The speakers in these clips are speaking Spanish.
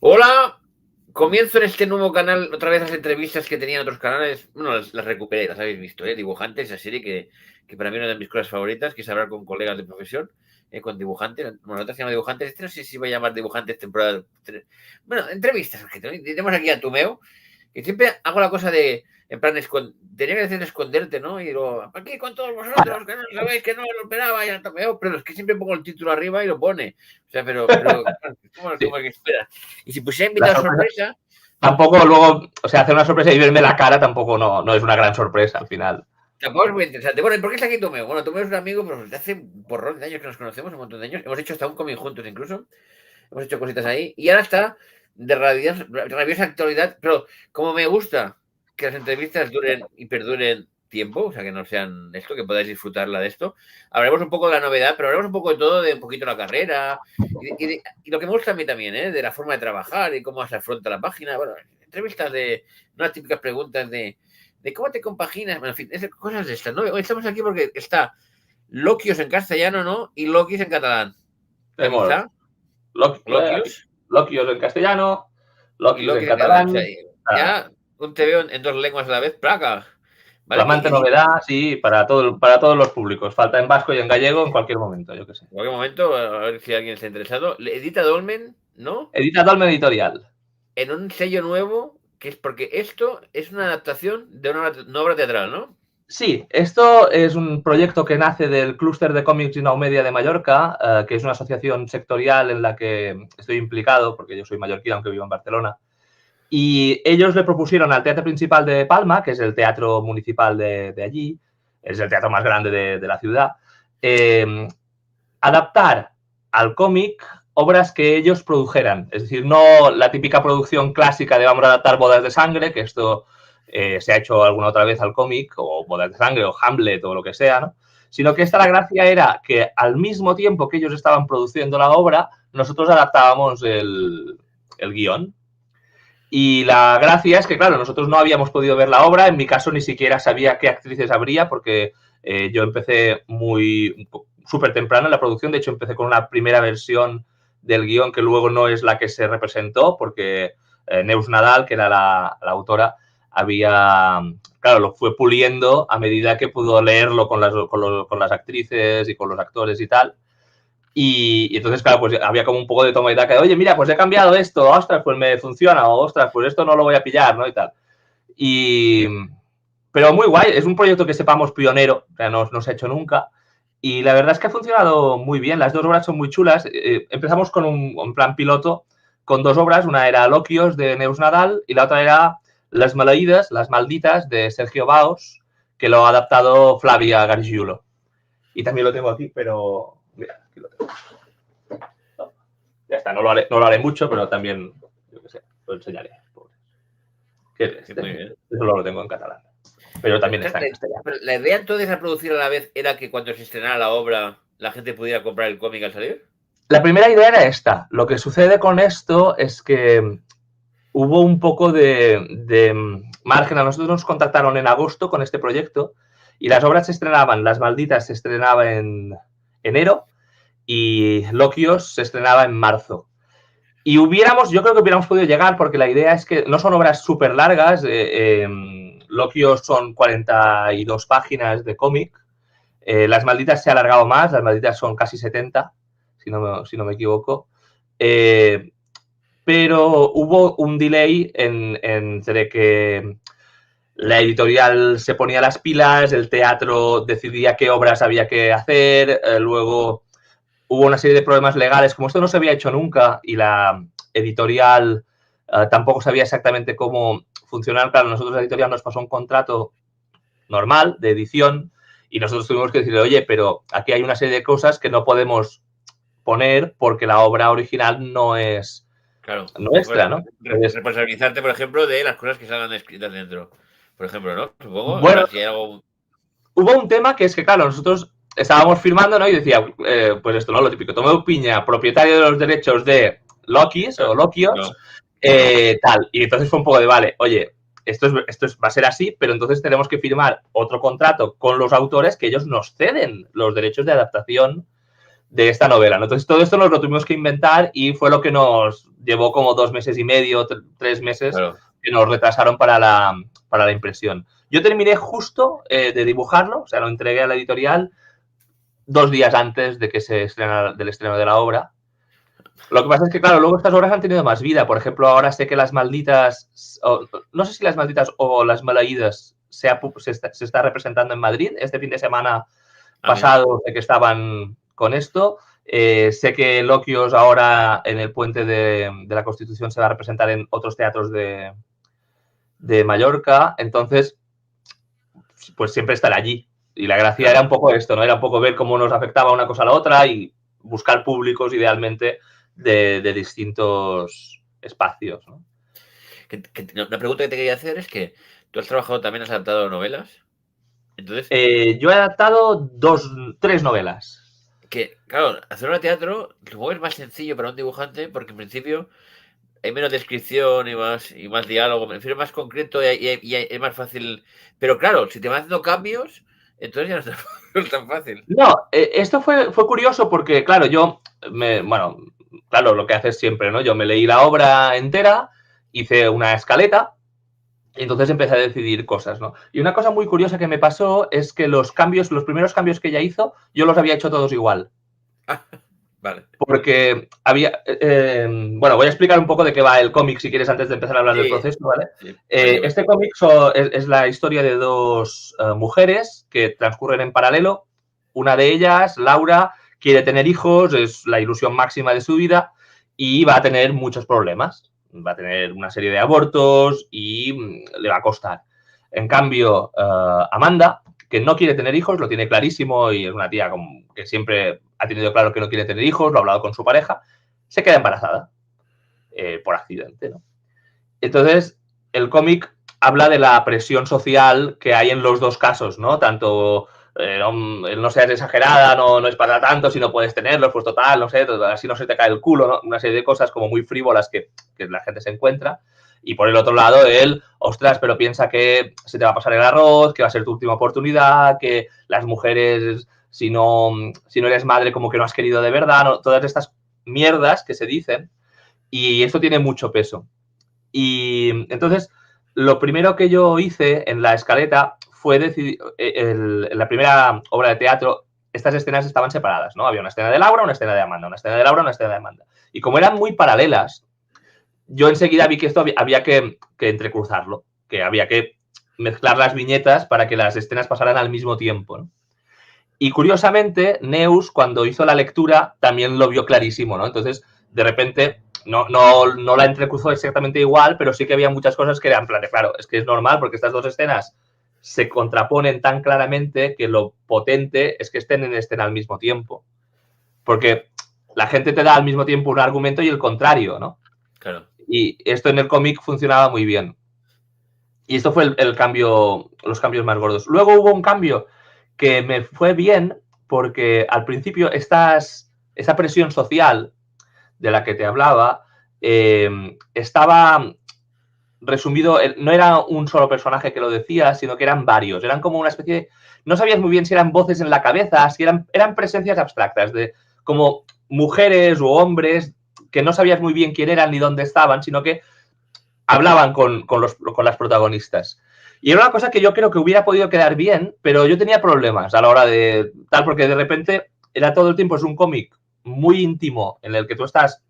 Hola, comienzo en este nuevo canal otra vez las entrevistas que tenía en otros canales. Bueno, las recuperé, las habéis visto, ¿eh? Dibujantes, esa serie que para mí es una de mis cosas favoritas, que es hablar con colegas de profesión, con dibujantes. Bueno, otra se llama Dibujantes, este no sé si va a llamar Dibujantes temporada. Bueno, entrevistas, que tenemos aquí a Tumeo, que siempre hago la cosa de, en plan, tenía que decir esconderte, ¿no? Y digo, aquí con todos vosotros, que no sabéis que no lo esperaba, ya Tumeo, pero es que siempre pongo el título arriba y lo pone. O sea, pero Sí. ¿cómo que espera? Y si pusiera La invitado sorpresa, sorpresa, tampoco luego, o sea, hacer una sorpresa y verme la cara tampoco no es una gran sorpresa al final. tampoco es muy interesante. Bueno, ¿y por qué está aquí Tomeo? Bueno, Tomeo es un amigo, pero desde hace un porrón de años que nos conocemos, un montón de años. Hemos hecho hasta un cómic juntos incluso. Hemos hecho cositas ahí. Y ahora está de rabiosa actualidad. Pero como me gusta que las entrevistas duren y perduren tiempo, o sea, que no sean esto, que podáis disfrutarla de esto, hablaremos un poco de la novedad, pero hablaremos un poco de todo, de un poquito la carrera y lo que me gusta a mí también, ¿eh? De la forma de trabajar y cómo se afronta la página. Bueno, entrevistas de, no las típicas preguntas de cómo te compaginas, bueno, en fin, cosas de estas, ¿no? Hoy estamos aquí porque está Loquios en castellano, ¿no? Y Loquis en catalán. Tenemos ¿Está? Loquios Loquios en castellano, y Loquis en Loquis en catalán. O sea, catalán. ya un TVO en dos lenguas a la vez, placa. ¿Vale? ¿Qué Flamante edita? novedad, sí, para todos los públicos. Falta en vasco y en gallego en cualquier momento, yo qué sé. En cualquier momento, a ver si alguien está interesado. Edita Dolmen, ¿no? Edita Dolmen Editorial. En un sello nuevo, que es porque esto es una adaptación de una obra teatral, ¿no? Sí, esto es un proyecto que nace del Clúster de Cómics y Now Media de Mallorca, que es una asociación sectorial en la que estoy implicado, porque yo soy mallorquín, aunque vivo en Barcelona. Y ellos le propusieron al Teatro Principal de Palma, que es el teatro municipal de allí, es el teatro más grande de la ciudad, eh, adaptar al cómic obras que ellos produjeran. Es decir, no la típica producción clásica de vamos a adaptar Bodas de Sangre, que esto se ha hecho alguna otra vez al cómic, o Bodas de Sangre, o Hamlet, o lo que sea, ¿no? Sino que esta la gracia era que al mismo tiempo que ellos estaban produciendo la obra, nosotros adaptábamos el guión. Y la gracia es que, claro, nosotros no habíamos podido ver la obra, en mi caso ni siquiera sabía qué actrices habría, porque yo empecé súper temprano en la producción, de hecho empecé con una primera versión del guión que luego no es la que se representó, porque Neus Nadal, que era la autora, claro, lo fue puliendo a medida que pudo leerlo con las actrices y con los actores y tal. Y entonces, claro, pues había como un poco de toma y daca de, oye, mira, pues he cambiado esto, ostras, pues me funciona, o ostras, pues esto no lo voy a pillar, ¿no? Y tal. Y, pero muy guay, es un proyecto que sepamos pionero, o sea, no se ha hecho nunca. Y la verdad es que ha funcionado muy bien, las dos obras son muy chulas. Empezamos con un plan piloto con dos obras, una era Loquios de Neus Nadal y la otra era Las Maleïdes, Las Malditas de Sergio Baos, que lo ha adaptado Flavia Gargiulo. Y también lo tengo aquí, pero mira, aquí lo tengo. Ya está, no lo haré mucho, pero también, yo qué sé, lo enseñaré. ¿Qué es Sí, este? muy bien. Eso lo tengo en catalán. Pero también está en castellano. Pero la idea entonces a producir a la vez era que cuando se estrenara la obra la gente pudiera comprar el cómic al salir. La primera idea era esta. Lo que sucede con esto es que hubo un poco de margen. A nosotros nos contactaron en agosto con este proyecto y las obras se estrenaban, Las Malditas se estrenaba en enero y Loquios se estrenaba en marzo. Y yo creo que hubiéramos podido llegar porque la idea es que no son obras súper largas. Loquios son 42 páginas de cómic. Las Malditas se ha alargado más, Las Malditas son casi 70, si no me equivoco. Pero hubo un delay entre que la editorial se ponía las pilas, el teatro decidía qué obras había que hacer, luego hubo una serie de problemas legales, como esto no se había hecho nunca y la editorial tampoco sabía exactamente cómo funcionar. Claro, nosotros la editorial nos pasó un contrato normal de edición y nosotros tuvimos que decirle, oye, pero aquí hay una serie de cosas que no podemos poner porque la obra original no es Claro. nuestra, ¿no? Entonces, Responsabilizarte, por ejemplo, de las cosas que salgan escritas dentro. Por ejemplo, ¿no? Supongo. En bueno, plan, si hay algo. hubo un tema que es que, claro, nosotros estábamos firmando, ¿no? Y decía, pues esto, ¿no? Lo típico, Tomeu Piña, propietario de los derechos de Lokis o Claro, Lokios, no. tal. Y entonces fue un poco de, vale, oye, va a ser así, pero entonces tenemos que firmar otro contrato con los autores que ellos nos ceden los derechos de adaptación de esta novela, ¿no? Entonces, todo esto nos lo tuvimos que inventar y fue lo que nos llevó como 2 meses y medio, 3 meses, Claro. que nos retrasaron para la impresión. Yo terminé justo de dibujarlo, o sea, lo entregué a la editorial 2 días antes de que se estrenara, del estreno de la obra. Lo que pasa es que, claro, luego estas obras han tenido más vida. Por ejemplo, ahora sé que Las Malditas, no sé si Las Malditas o Las Maleídas se está representando en Madrid. Este fin de semana pasado sé que estaban con esto. Sé que Loquios ahora en el Puente de la Constitución se va a representar en otros teatros de Mallorca. Entonces, pues siempre estar allí. Y la gracia era un poco esto, ¿no? Era un poco ver cómo nos afectaba una cosa a la otra y buscar públicos idealmente de distintos espacios, ¿no? Una pregunta que te quería hacer es que tú has trabajado también, has adaptado novelas. Entonces, yo he adaptado 3 novelas. que, claro, hacer un teatro luego es más sencillo para un dibujante porque en principio hay menos descripción y más diálogo, me refiero más concreto y es más fácil. Pero claro, si te van haciendo cambios, entonces ya no es tan, no es tan fácil. No, esto fue curioso porque, claro, bueno, claro, lo que haces siempre, ¿no? Yo me leí la obra entera, hice una escaleta y entonces empecé a decidir cosas, ¿no? Y una cosa muy curiosa que me pasó es que los primeros cambios que ella hizo, yo los había hecho todos igual. Vale. Porque había... bueno, voy a explicar un poco de qué va el cómic, si quieres, antes de empezar a hablar del proceso, ¿vale? Sí, este cómic es la historia de 2 mujeres que transcurren en paralelo. Una de ellas, Laura, quiere tener hijos, es la ilusión máxima de su vida y va a tener muchos problemas. Va a tener una serie de abortos y le va a costar. En cambio, Amanda, que no quiere tener hijos, lo tiene clarísimo y es una tía que siempre ha tenido claro que no quiere tener hijos, lo ha hablado con su pareja, se queda embarazada por accidente, ¿no? Entonces, el cómic habla de la presión social que hay en los 2 casos, ¿no? Tanto no seas exagerada, no es para tanto, si no puedes tenerlo, pues total, no sé, así no se te cae el culo, ¿no? Una serie de cosas como muy frívolas que la gente se encuentra. Y por el otro lado, ostras, pero piensa que se te va a pasar el arroz, que va a ser tu última oportunidad, que las mujeres, si no eres madre, como que no has querido de verdad, ¿no? Todas estas mierdas que se dicen. Y esto tiene mucho peso. Y entonces, lo primero que yo hice en la escaleta fue decidir, en la primera obra de teatro, estas escenas estaban separadas, ¿no? Había una escena de Laura, una escena de Amanda, una escena de Laura, una escena de Amanda. Y como eran muy paralelas, yo enseguida vi que esto había que entrecruzarlo, que había que mezclar las viñetas para que las escenas pasaran al mismo tiempo, ¿no? Y curiosamente, Neus, cuando hizo la lectura, también lo vio clarísimo, ¿no? Entonces, de repente, no la entrecruzó exactamente igual, pero sí que había muchas cosas que eran, claro, es que es normal porque estas 2 escenas se contraponen tan claramente que lo potente es que estén en escena al mismo tiempo. Porque la gente te da al mismo tiempo un argumento y el contrario, ¿no? Claro. Y esto en el cómic funcionaba muy bien. Y esto fue los cambios más gordos. Luego hubo un cambio que me fue bien porque al principio esa presión social de la que te hablaba estaba resumido, no era un solo personaje que lo decía, sino que eran varios. Eran como una especie de... No sabías muy bien si eran voces en la cabeza, si eran presencias abstractas, de como mujeres o hombres que no sabías muy bien quién eran ni dónde estaban, sino que hablaban con las protagonistas. Y era una cosa que yo creo que hubiera podido quedar bien, pero yo tenía problemas a la hora de tal, porque de repente era todo el tiempo, es un cómic muy íntimo en el que tú estás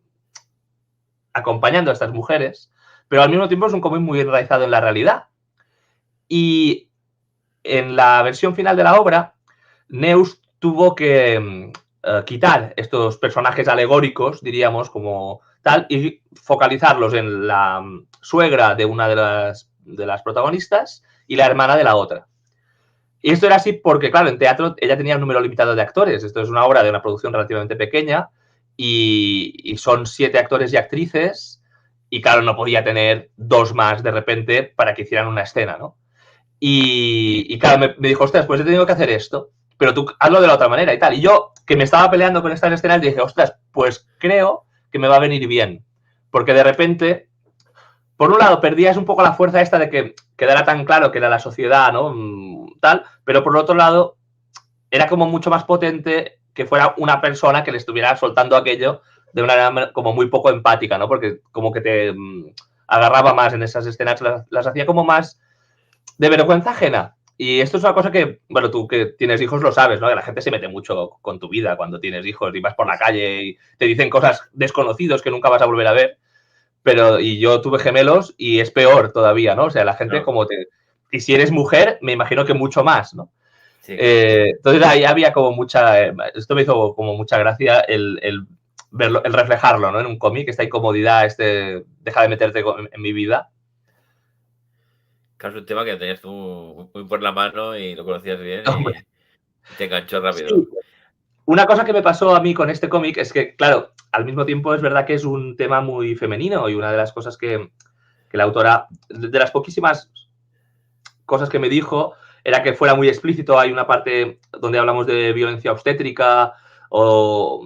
acompañando a estas mujeres, pero al mismo tiempo es un cómic muy enraizado en la realidad. Y en la versión final de la obra, Neus tuvo que quitar estos personajes alegóricos, diríamos, como tal, y focalizarlos en la suegra de una de las protagonistas y la hermana de la otra. Y esto era así porque, claro, en teatro ella tenía un número limitado de actores. Esto es una obra de una producción relativamente pequeña y son 7 actores y actrices y, claro, no podía tener 2 más de repente para que hicieran una escena, ¿no? Y claro, me dijo, ostras, pues he tenido que hacer esto, pero tú hazlo de la otra manera y tal. Y yo, que me estaba peleando con estas escenas, dije, ostras, pues creo que me va a venir bien. Porque de repente, por un lado, perdías un poco la fuerza esta de que quedara tan claro que era la sociedad, ¿no? Tal, pero por otro lado, era como mucho más potente que fuera una persona que le estuviera soltando aquello de una manera como muy poco empática, ¿no? Porque como que te agarraba más en esas escenas, las hacía como más de vergüenza ajena. Y esto es una cosa que, bueno, tú que tienes hijos lo sabes, ¿no? Que la gente se mete mucho con tu vida cuando tienes hijos y vas por la calle y te dicen cosas desconocidos que nunca vas a volver a ver. Y yo tuve gemelos y es peor todavía, ¿no? O sea, la gente como te... Y si eres mujer, me imagino que mucho más, ¿no? Sí, claro. Entonces ahí había como mucha... esto me hizo como mucha gracia el verlo, el reflejarlo, ¿no? En un cómic, esta incomodidad, deja de meterte en mi vida. Claro, es un tema que tenías tú muy por la mano y lo conocías bien Hombre, y te enganchó rápido. sí. Una cosa que me pasó a mí con este cómic es que, claro, al mismo tiempo es verdad que es un tema muy femenino y una de las cosas que la autora, de las poquísimas cosas que me dijo, era que fuera muy explícito. Hay una parte donde hablamos de violencia obstétrica o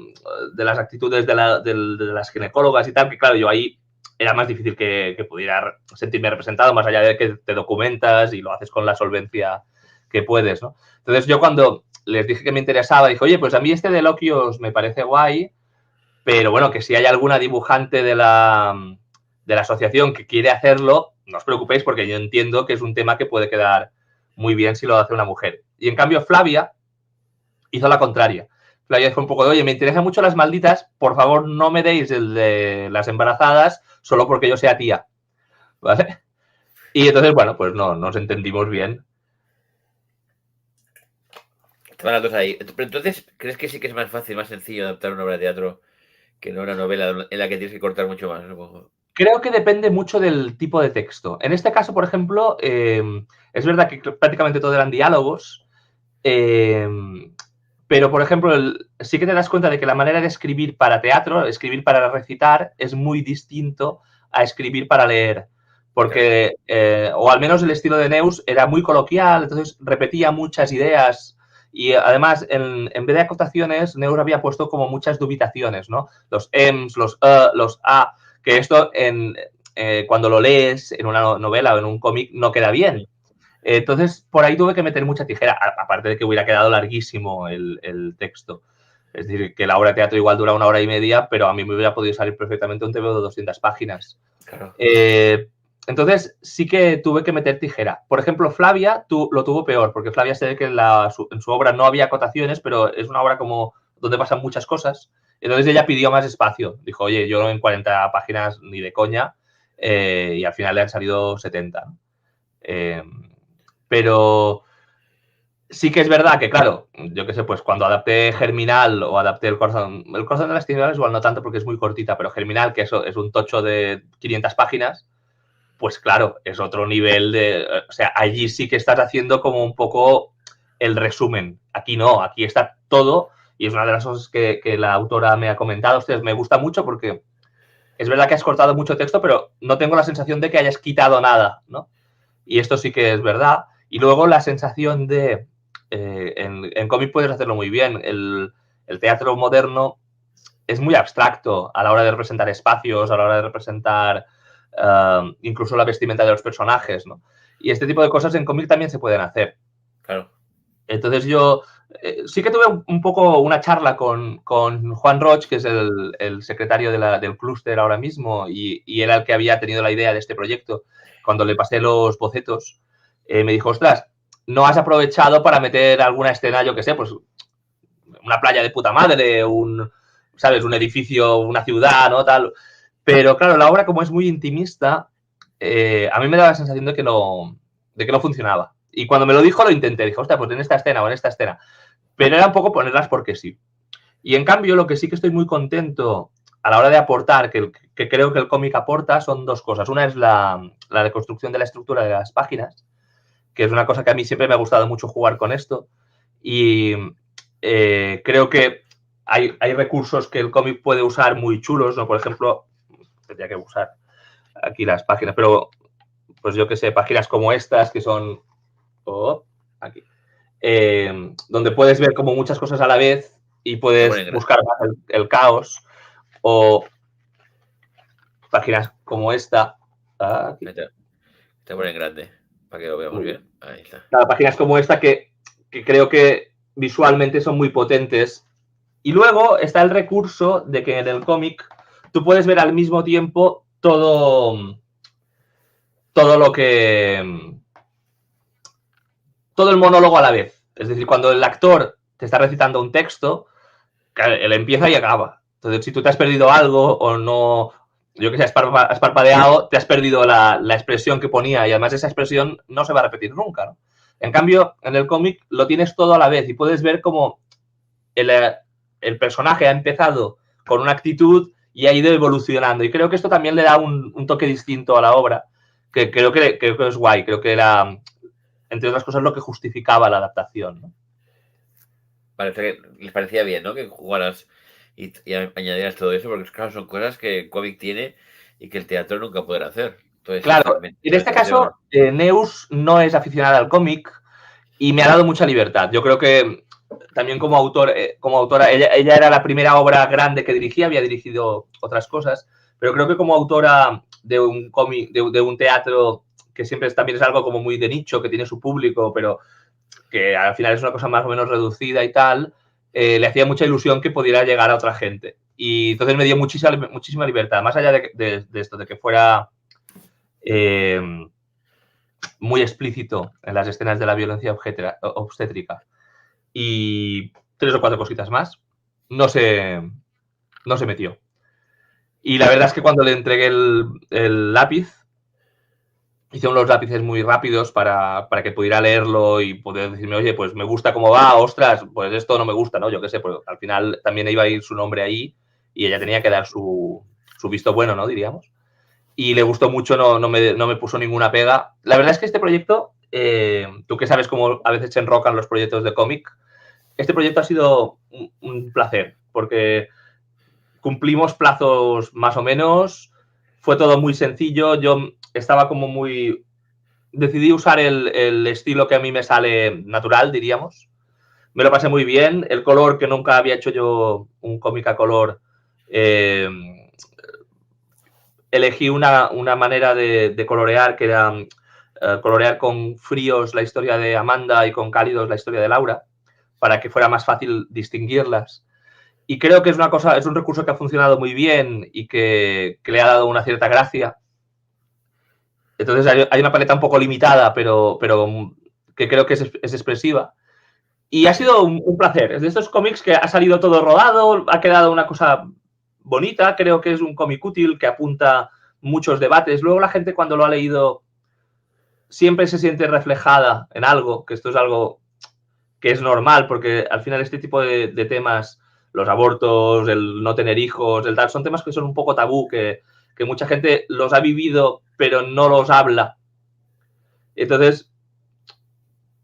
de las actitudes de las ginecólogas y tal, que claro, yo ahí era más difícil que pudiera sentirme representado, más allá de que te documentas y lo haces con la solvencia que puedes, ¿no? Entonces yo cuando les dije que me interesaba, dije, oye, pues a mí este de Lokios me parece guay, pero bueno, que si hay alguna dibujante de la asociación que quiere hacerlo, no os preocupéis porque yo entiendo que es un tema que puede quedar muy bien si lo hace una mujer. Y en cambio Flavia hizo la contraria. Flavia fue un poco de, oye, me interesan mucho las malditas, por favor no me deis el de las embarazadas solo porque yo sea tía. ¿Vale? Y entonces, bueno, pues no nos entendimos bien. Estaban las dos ahí. Pero entonces, ¿crees que sí que es más fácil, más sencillo adaptar una obra de teatro que no una novela en la que tienes que cortar mucho más, supongo? Creo que depende mucho del tipo de texto. En este caso, por ejemplo, es verdad que prácticamente todo eran diálogos, pero, por ejemplo, sí que te das cuenta de que la manera de escribir para teatro, escribir para recitar, es muy distinto a escribir para leer. Porque, o al menos el estilo de Neus era muy coloquial, entonces repetía muchas ideas y además, en vez de acotaciones, Neus había puesto como muchas dubitaciones, ¿no? Los ems, los a, que esto cuando lo lees en una novela o en un cómic no queda bien. Entonces, por ahí tuve que meter mucha tijera, aparte de que hubiera quedado larguísimo el texto. Es decir, que la obra de teatro igual dura 1 hora y media, pero a mí me hubiera podido salir perfectamente un TVO de 200 páginas. Claro. Entonces, sí que tuve que meter tijera. Por ejemplo, Flavia lo tuvo peor, porque Flavia se ve que en su obra no había acotaciones, pero es una obra como donde pasan muchas cosas. Entonces ella pidió más espacio. Dijo, oye, yo en 40 páginas ni de coña, y al final le han salido 70. Pero sí que es verdad que, claro, yo qué sé, pues cuando adapté Germinal o adapté el corazón de las tinieblas, igual no tanto porque es muy cortita, pero Germinal, que eso es un tocho de 500 páginas, pues claro, es otro nivel de... O sea, allí sí que estás haciendo como un poco el resumen. Aquí no, aquí está todo y es una de las cosas que la autora me ha comentado. Ustedes me gusta mucho porque es verdad que has cortado mucho texto, pero no tengo la sensación de que hayas quitado nada, ¿no? Y esto sí que es verdad. Y luego la sensación de... en cómic puedes hacerlo muy bien. El teatro moderno es muy abstracto a la hora de representar espacios, a la hora de representar incluso la vestimenta de los personajes, ¿no? Y este tipo de cosas en cómic también se pueden hacer. Claro. Entonces yo sí que tuve un poco una charla con Juan Roig, que es el secretario del clúster ahora mismo, y era el que había tenido la idea de este proyecto. Cuando le pasé los bocetos, me dijo, ostras, ¿no has aprovechado para meter alguna escena, yo que sé, pues una playa de puta madre, ¿sabes? Un edificio, una ciudad, ¿no? Tal. Pero claro, la obra como es muy intimista, a mí me da la sensación de que no funcionaba. Y cuando me lo dijo, lo intenté. Dije, hostia, pues en esta escena o en esta escena. Pero era un poco ponerlas porque sí. Y en cambio, lo que sí que estoy muy contento a la hora de aportar, que creo que el cómic aporta, son dos cosas. Una es la deconstrucción de la estructura de las páginas, que es una cosa que a mí siempre me ha gustado mucho jugar con esto. Y creo que hay recursos que el cómic puede usar muy chulos, ¿no? Por ejemplo, tendría que usar aquí las páginas, pero pues yo que sé, páginas como estas que son aquí, donde puedes ver como muchas cosas a la vez y puedes buscar más el caos, o páginas como esta. Aquí. Te ponen grande para que lo veamos bien. Ahí está. Claro, páginas como esta que creo que visualmente son muy potentes Y luego está el recurso de que en el cómic tú puedes ver al mismo tiempo todo lo que... todo el monólogo a la vez. Es decir, cuando el actor te está recitando un texto, él empieza y acaba. Entonces, si tú te has perdido algo o no, yo que sé, has parpadeado, te has perdido la expresión que ponía y además esa expresión no se va a repetir nunca, ¿no? En cambio, en el cómic lo tienes todo a la vez y puedes ver cómo el personaje ha empezado con una actitud y ha ido evolucionando. Y creo que esto también le da un toque distinto a la obra, que creo que es guay. Creo que era, entre otras cosas, lo que justificaba la adaptación, ¿no? Parece que les parecía bien, ¿no? Que jugaras y añadieras todo eso, porque claro, son cosas que el cómic tiene y que el teatro nunca podrá hacer. Entonces, ese Claro, fragmento en este de caso, Neus no es aficionada al cómic y me ha dado mucha libertad. Yo creo que también como autora, ella era la primera obra grande que dirigía, había dirigido otras cosas, pero creo que como autora de un cómic, de un teatro que siempre también es algo como muy de nicho, que tiene su público, pero que al final es una cosa más o menos reducida y tal, le hacía mucha ilusión que pudiera llegar a otra gente. Y entonces me dio muchísima libertad, más allá de esto, de que fuera muy explícito en las escenas de la violencia obstétrica y 3 o 4 cositas más, no se metió. Y la verdad es que cuando le entregué el lápiz, hice unos lápices muy rápidos para que pudiera leerlo y poder decirme, oye, pues me gusta cómo va, ostras, pues esto no me gusta, ¿no? Yo qué sé, pues al final también iba a ir su nombre ahí y ella tenía que dar su visto bueno, ¿no? Diríamos. Y le gustó mucho, no me puso ninguna pega. La verdad es que este proyecto, tú que sabes cómo a veces se enrocan los proyectos de cómic, este proyecto ha sido un placer, porque cumplimos plazos más o menos, fue todo muy sencillo, yo estaba como muy... Decidí usar el estilo que a mí me sale natural, diríamos. Me lo pasé muy bien, el color, que nunca había hecho yo un cómic a color, elegí una manera de colorear que era colorear con fríos la historia de Amanda y con cálidos la historia de Laura, para que fuera más fácil distinguirlas. Y creo que es un recurso que ha funcionado muy bien y que le ha dado una cierta gracia. Entonces hay una paleta un poco limitada, pero que creo que es expresiva. Y ha sido un placer. Es de estos cómics que ha salido todo rodado, ha quedado una cosa bonita, creo que es un cómic útil que apunta muchos debates. Luego la gente cuando lo ha leído siempre se siente reflejada en algo, que esto es algo que es normal, porque al final este tipo de temas, los abortos, el no tener hijos, el tal, son temas que son un poco tabú, que mucha gente los ha vivido, pero no los habla. Entonces,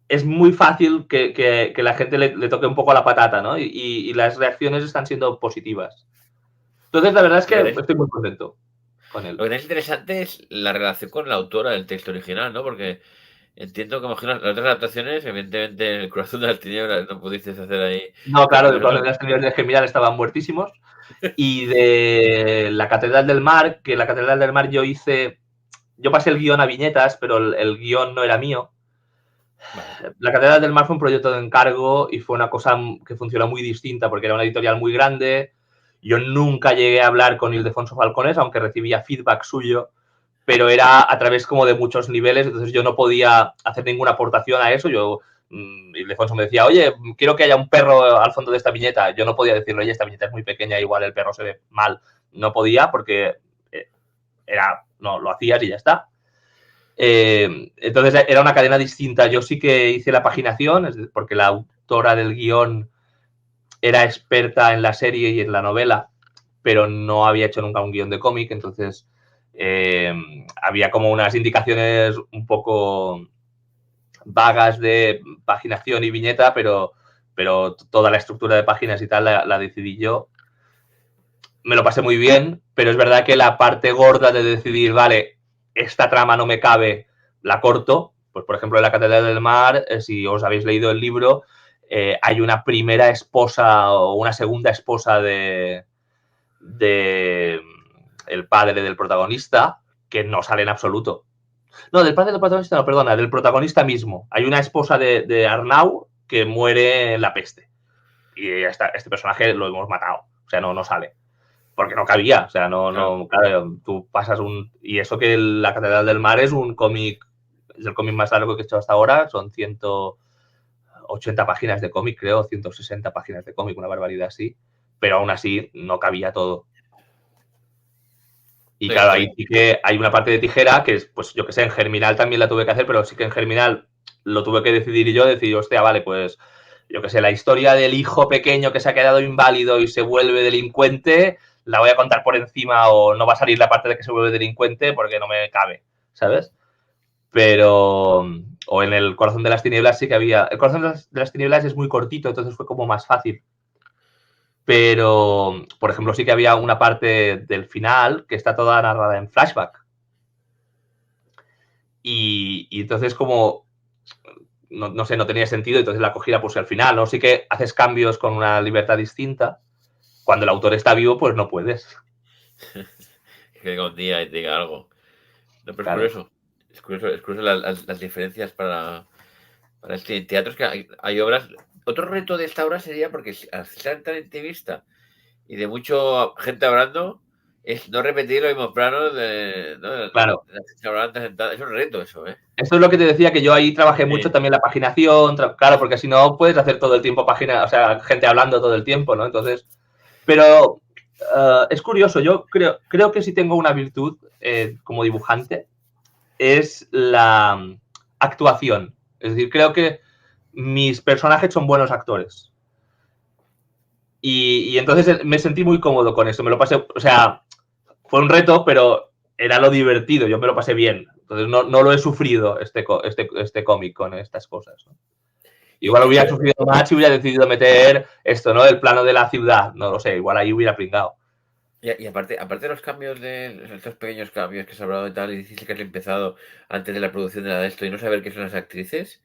es muy fácil que la gente le toque un poco la patata, ¿no? Y las reacciones están siendo positivas. Entonces, la verdad es que estoy muy contento con él. Lo que es interesante es la relación con la autora del texto original, ¿no? Porque entiendo que imagino las otras adaptaciones, evidentemente el corazón de las tinieblas no pudiste hacer ahí No, claro, de cambios, todas ¿no? las tenidas de Gemiral estaban muertísimos. Y de la Catedral del Mar, que la Catedral del Mar yo pasé el guión a viñetas, pero el guión no era mío. Vale. La Catedral del Mar fue un proyecto de encargo y fue una cosa que funcionó muy distinta porque era una editorial muy grande. Yo nunca llegué a hablar con Ildefonso Falcones, aunque recibía feedback suyo, pero era a través como de muchos niveles, entonces yo no podía hacer ninguna aportación a eso. Ildefonso me decía, oye, quiero que haya un perro al fondo de esta viñeta. Yo no podía decirle, oye, esta viñeta es muy pequeña, igual el perro se ve mal. No podía porque no, lo hacías y ya está. Entonces era una cadena distinta. Yo sí que hice la paginación, porque la autora del guión era experta en la serie y en la novela, pero no había hecho nunca un guión de cómic, entonces había como unas indicaciones un poco vagas de paginación y viñeta, pero toda la estructura de páginas y tal la decidí yo. Me lo pasé muy bien, pero es verdad que la parte gorda de decidir, vale, esta trama no me cabe, la corto. Pues, por ejemplo, en la Catedral del Mar, si os habéis leído el libro, hay una primera esposa o una segunda esposa de el padre del protagonista que no sale en absoluto. No, del padre del protagonista no, perdona, del protagonista mismo. Hay una esposa de Arnau que muere en la peste. y este personaje lo hemos matado. O sea, no sale. Porque no cabía. O sea, claro, tú pasas y eso que La Catedral del Mar es un cómic, es el cómic más largo que he hecho hasta ahora, son 180 páginas de cómic, creo, 160 páginas de cómic, una barbaridad así, pero aún así no cabía todo. Y claro, ahí sí que hay una parte de tijera que es, pues yo que sé, en Germinal también la tuve que hacer, pero sí que en Germinal lo tuve que decidir yo, hostia, vale, pues yo que sé, la historia del hijo pequeño que se ha quedado inválido y se vuelve delincuente, la voy a contar por encima o no va a salir la parte de que se vuelve delincuente porque no me cabe, ¿sabes? Pero, o en El Corazón de las Tinieblas sí que había, El Corazón de las Tinieblas es muy cortito, entonces fue como más fácil. Pero, por ejemplo, sí que había una parte del final que está toda narrada en flashback. Y entonces como, no sé, no tenía sentido, entonces la cogí y la puse al final, ¿no? Sí que haces cambios con una libertad distinta. Cuando el autor está vivo, pues no puedes. Que un día diga algo. No, pero Claro. es curioso las diferencias para este teatro. Es que hay obras. Otro reto de esta obra sería, porque al ser tan intimista y de mucho gente hablando, es no repetir los mismos planos Claro. Es un reto eso, ¿eh? Esto es lo que te decía, que yo ahí trabajé mucho Sí. también la paginación, claro, porque si no puedes hacer todo el tiempo página, o sea, gente hablando todo el tiempo, ¿no? Entonces, pero es curioso, yo creo que sí tengo una virtud como dibujante, es la actuación. Es decir, creo que mis personajes son buenos actores. Y entonces me sentí muy cómodo con eso. Me lo pasé, o sea, fue un reto, pero era lo divertido. Yo me lo pasé bien. Entonces no lo he sufrido este cómic con estas cosas, ¿no? Igual hubiera sufrido más si hubiera decidido meter esto, ¿no? El plano de la ciudad. No lo sé, igual ahí hubiera pringado. Y aparte de los cambios estos pequeños cambios que has hablado y tal, y dices que has empezado antes de la producción de esto y no saber qué son las actrices,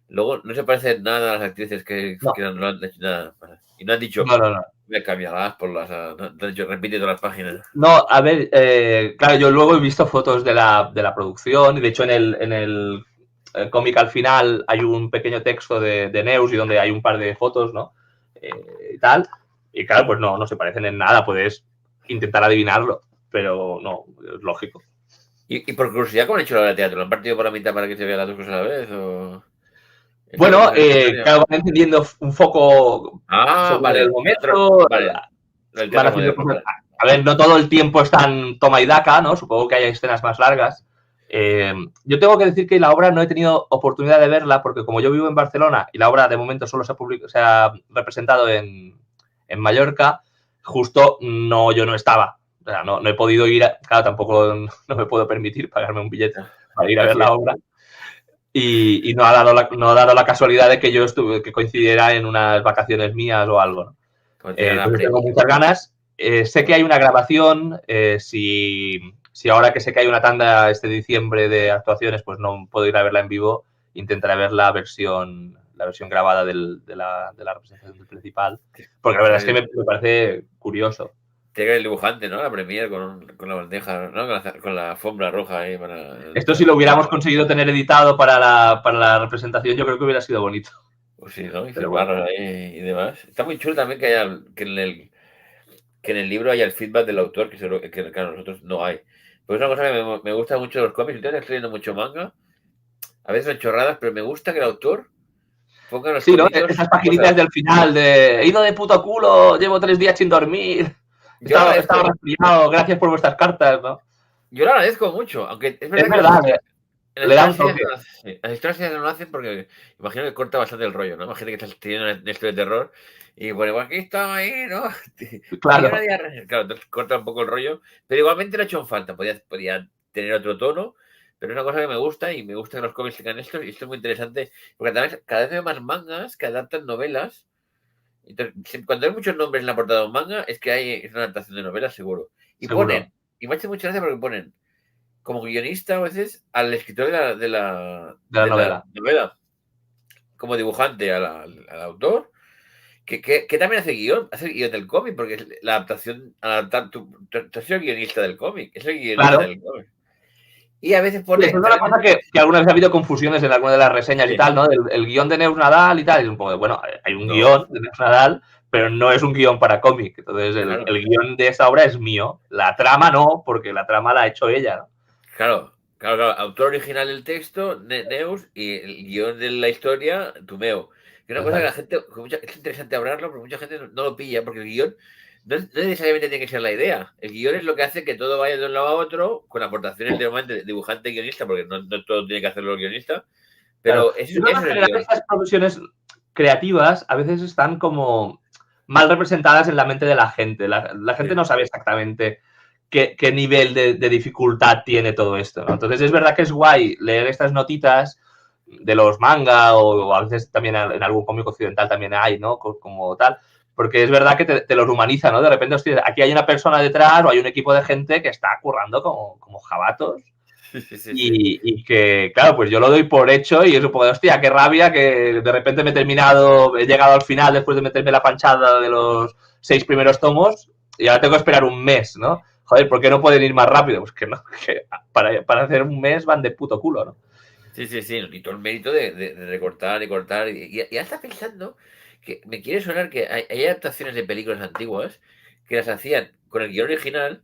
luego no se parecen nada a las actrices que no han hecho nada. Y no han dicho, No. me cambiarás por las. No han dicho, repite todas las páginas. No, a ver, claro, yo luego he visto fotos de la producción y de hecho en el cómic al final hay un pequeño texto de Neus y donde hay un par de fotos, ¿no? Y tal. Y claro, pues no se parecen en nada, puedes intentar adivinarlo, pero no, es lógico. ¿Y por curiosidad cómo han hecho la obra de teatro? ¿Lo han partido por la mitad para que se vean las dos cosas a la vez? ¿O... Bueno, claro, van encendiendo un foco según vale. el momento, Vale. El van teatro haciendo moderno. cosas. A ver, no todo el tiempo están toma y daca, ¿no? Supongo que hay escenas más largas. Yo tengo que decir que la obra no he tenido oportunidad de verla porque como yo vivo en Barcelona y la obra de momento solo se ha representado en Mallorca, justo yo no estaba. O sea, no he podido ir, claro, tampoco no me puedo permitir pagarme un billete para ir a ver la obra. Y no ha dado la casualidad de que yo que coincidiera en unas vacaciones mías o algo, ¿no? Entonces tengo muchas ganas. Sé que hay una grabación. Si ahora que sé que hay una tanda este diciembre de actuaciones, pues no puedo ir a verla en vivo, intentaré ver la versión grabada de la representación del principal. Porque la verdad es que me parece curioso. Llega el dibujante, ¿no? La premier con la bandeja, ¿no? Con la alfombra roja ahí para... Esto si lo hubiéramos conseguido tener editado para la representación, yo creo que hubiera sido bonito. Pues sí, ¿no? Y Pero barras ahí y demás. Está muy chulo también que haya que en el libro haya el feedback del autor, que claro, nosotros no hay. Pues es una cosa que me gusta mucho de los cómics. Yo estoy leyendo mucho manga. A veces son chorradas, pero me gusta que el autor ponga los sí, ¿no? cómicos. Esas paginitas del final de he ido de puto culo, llevo 3 días sin dormir. Estaba resfriado, gracias por vuestras cartas, ¿no? Yo lo agradezco mucho, aunque es verdad, es verdad que le da un toque. Las historias no lo hacen porque imagino que corta bastante el rollo, ¿no? Imagino que estás teniendo una historia de terror y bueno, aquí está ahí, ¿no? Claro. Claro, entonces corta un poco el rollo, pero igualmente le ha hecho en falta, podía tener otro tono, pero es una cosa que me gusta y me gusta que los cómics tengan esto y esto es muy interesante porque cada vez veo más mangas que adaptan novelas. Entonces, cuando hay muchos nombres en la portada de un manga, es que es una adaptación de novelas, seguro. Y seguro. y me ha hecho mucha gracia porque ponen como guionista a veces al escritor de la novela, como dibujante al autor, que también hace guión del cómic, porque la adaptación, tú has sido guionista del cómic, es el guionista del cómic. Y a veces Sí, pone... eso es una cosa que alguna vez ha habido confusiones en alguna de las reseñas y tal, ¿no? El guión de Neus Nadal y tal. Y es un poco de, bueno, hay un guión de Neus Nadal, pero no es un guión para cómic. Entonces, el guión de esta obra es mío. La trama no, porque la trama la ha hecho ella, ¿no? Claro. Autor original del texto, Neus, y el guión de la historia, Tumeo. Que una cosa que la gente, es interesante hablarlo, pero mucha gente no lo pilla, porque el guión no necesariamente tiene que ser la idea. El guión es lo que hace que todo vaya de un lado a otro, con aportaciones de dibujante y guionista, porque no todo tiene que hacerlo el guionista. Pero claro. eso es el guión. Estas profesiones creativas a veces están como mal representadas en la mente de la gente. La gente no sabe exactamente qué nivel de dificultad tiene todo esto, ¿no? Entonces es verdad que es guay leer estas notitas de los manga o a veces también en algún cómic occidental también hay, ¿no? Como tal, porque es verdad que te los humaniza, ¿no? De repente, hostia, aquí hay una persona detrás o hay un equipo de gente que está currando como jabatos. Y que, claro, pues yo lo doy por hecho y es un poco de, hostia, qué rabia que de repente he llegado al final después de meterme la panchada de los 6 primeros tomos y ahora tengo que esperar un mes, ¿no? Joder, ¿por qué no pueden ir más rápido? Pues que no, que para hacer un mes van de puto culo, ¿no? Sí, y todo el mérito de recortar y cortar. Y hasta pensando que me quiere sonar que hay adaptaciones de películas antiguas que las hacían con el guión original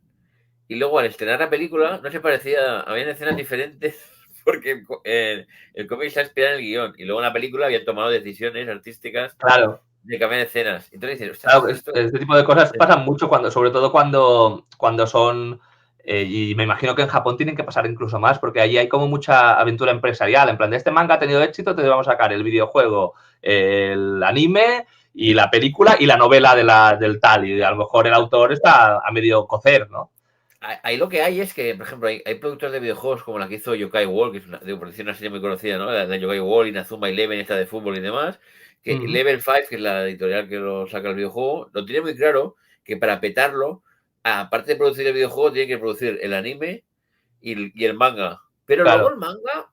y luego al estrenar la película no se parecía, habían escenas diferentes porque el cómic se inspirado en el guión y luego en la película habían tomado decisiones artísticas Claro. de cambiar escenas. Entonces dices, claro, este tipo de cosas pasan mucho sobre todo cuando son, y me imagino que en Japón tienen que pasar incluso más, porque allí hay como mucha aventura empresarial, en plan de este manga ha tenido éxito, te vamos a sacar el videojuego, el anime y la película y la novela del tal, y a lo mejor el autor está a medio cocer, ¿no? Ahí lo que hay es que, por ejemplo, hay productores de videojuegos como la que hizo Yokai World, que es una serie muy conocida, ¿no? La de Yokai World, Inazuma Eleven, esta de fútbol y demás. Que Level 5, que es la editorial que lo saca el videojuego, lo tiene muy claro que para petarlo, aparte de producir el videojuego, tiene que producir el anime y el manga. Pero claro. luego el manga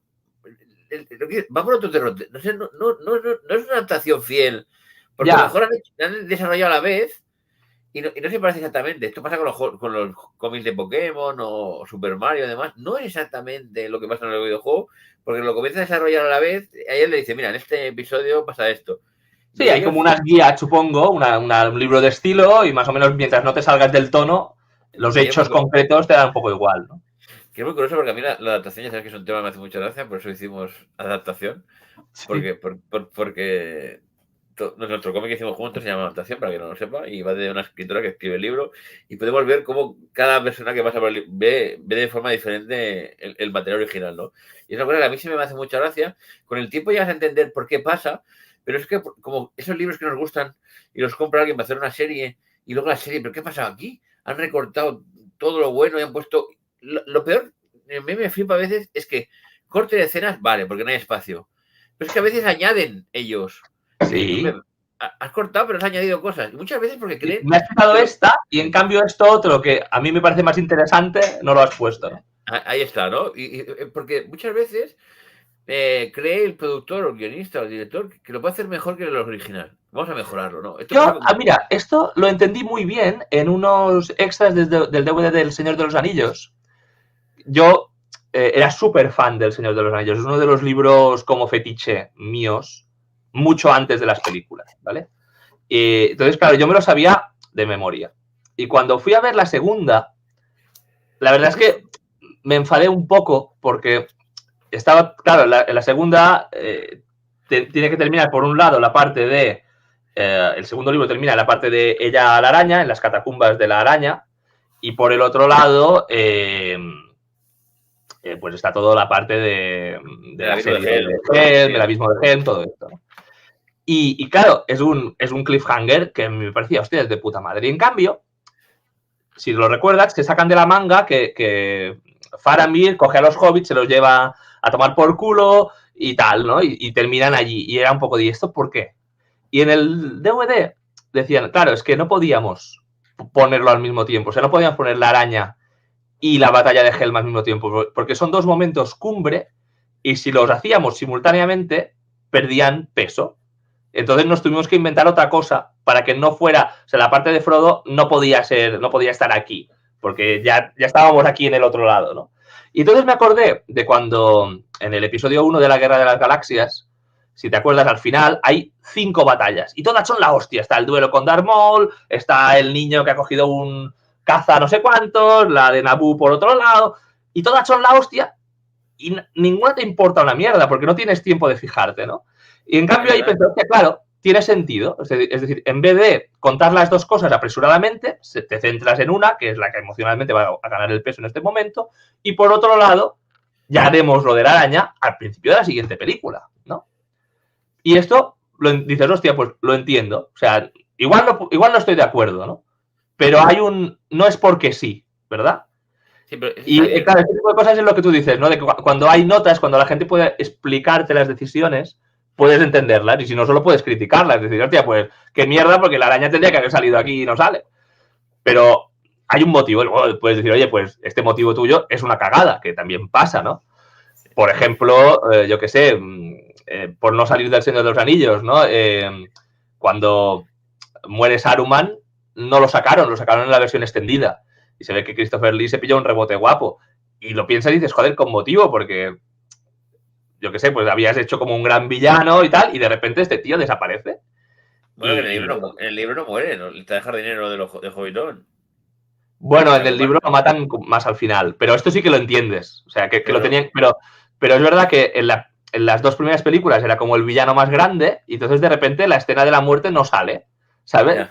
va por otro terreno. No sé, no es una adaptación fiel. Porque a lo mejor han desarrollado a la vez. Y no se parece exactamente. Esto pasa con los cómics de Pokémon o Super Mario y demás. No es exactamente lo que pasa en el videojuego, porque lo comienza a desarrollar a la vez. A él le dice, mira, en este episodio pasa esto. Sí, hay como unas guías, supongo, un libro de estilo y más o menos mientras no te salgas del tono, los hechos concretos te dan un poco igual, ¿no? Que es muy curioso porque a mí la adaptación, ya sabes que es un tema que me hace mucha gracia, por eso hicimos adaptación. Porque nuestro cómic que hicimos juntos se llama Adaptación, para que no lo sepa, y va de una escritora que escribe el libro, y podemos ver cómo cada persona que pasa por el libro ve de forma diferente el material original, ¿no? Y es una cosa que a mí sí me hace mucha gracia. Con el tiempo llegas a entender por qué pasa, pero es que como esos libros que nos gustan y los compra alguien para hacer una serie, y luego la serie, ¿pero qué pasa aquí? Han recortado todo lo bueno y han puesto... Lo peor, a mí me flipa a veces, es que corte de escenas, vale, porque no hay espacio. Pero es que a veces añaden ellos. Sí. Has cortado, pero has añadido cosas. Y muchas veces porque creen... Me has quitado esta y en cambio esto otro que a mí me parece más interesante no lo has puesto, ¿no? Ahí está, ¿no? Porque muchas veces cree el productor o el guionista o el director que lo puede hacer mejor que el original. Vamos a mejorarlo, ¿no? Mira, esto lo entendí muy bien en unos extras del DVD del Señor de los Anillos. Yo era súper fan del Señor de los Anillos. Es uno de los libros como fetiche míos, mucho antes de las películas, ¿vale? Entonces, claro, yo me lo sabía de memoria. Y cuando fui a ver la segunda, la verdad es que me enfadé un poco porque estaba, claro, en la segunda tiene que terminar por un lado la parte de... el segundo libro termina en la parte de ella la araña, en las catacumbas de la araña, y por el otro lado... pues está toda la parte de la serie de Helm, el abismo de Helm, todo esto, ¿no? Y claro, es un cliffhanger que me parecía, hostia, es de puta madre. Y en cambio, si lo recuerdas, que sacan de la manga que Faramir coge a los hobbits, se los lleva a tomar por culo y tal, ¿no? Y terminan allí. Y era un poco de, ¿esto por qué? Y en el DVD decían, claro, es que no podíamos ponerlo al mismo tiempo. O sea, no podíamos poner la araña y la batalla de Helm al mismo tiempo, porque son dos momentos cumbre y si los hacíamos simultáneamente, perdían peso. Entonces nos tuvimos que inventar otra cosa para que no fuera, o sea, la parte de Frodo no podía estar aquí, porque ya estábamos aquí en el otro lado, ¿no? Y entonces me acordé de cuando en el episodio 1 de la Guerra de las Galaxias, si te acuerdas, al final hay 5 batallas y todas son la hostia. Está el duelo con Darth Maul, está el niño que ha cogido un caza no sé cuántos, la de Naboo por otro lado, y todas son la hostia y ninguna te importa una mierda porque no tienes tiempo de fijarte, ¿no? Y en cambio ahí pensé que, claro, tiene sentido. Es decir, en vez de contar las dos cosas apresuradamente, te centras en una, que es la que emocionalmente va a ganar el peso en este momento, y por otro lado, ya haremos lo de la araña al principio de la siguiente película, ¿no? Y esto, dices, hostia, pues lo entiendo. O sea, igual no estoy de acuerdo, ¿no? Pero hay no es porque sí, ¿verdad? Sí, pero y claro, este tipo de cosas es lo que tú dices, ¿no? De que cuando hay notas, cuando la gente puede explicarte las decisiones, puedes entenderlas, y si no, solo puedes criticarlas. Es decir, hostia, pues qué mierda, porque la araña tendría que haber salido aquí y no sale. Pero hay un motivo, luego puedes decir, oye, pues este motivo tuyo es una cagada, que también pasa, ¿no? Por ejemplo, yo qué sé, por no salir del Señor de los Anillos, ¿no? Cuando muere Saruman, no lo sacaron en la versión extendida. Y se ve que Christopher Lee se pilló un rebote guapo. Y lo piensas y dices, joder, con motivo, porque yo qué sé, pues habías hecho como un gran villano y tal, y de repente este tío desaparece. Bueno, que en el libro no muere, ¿no? Te deja dinero de Hobbitón. Bueno, en el libro lo matan más al final, pero esto sí que lo entiendes. O sea, que lo tenían. Pero es verdad que en las dos primeras películas era como el villano más grande, y entonces de repente la escena de la muerte no sale, ¿sabes? Ya.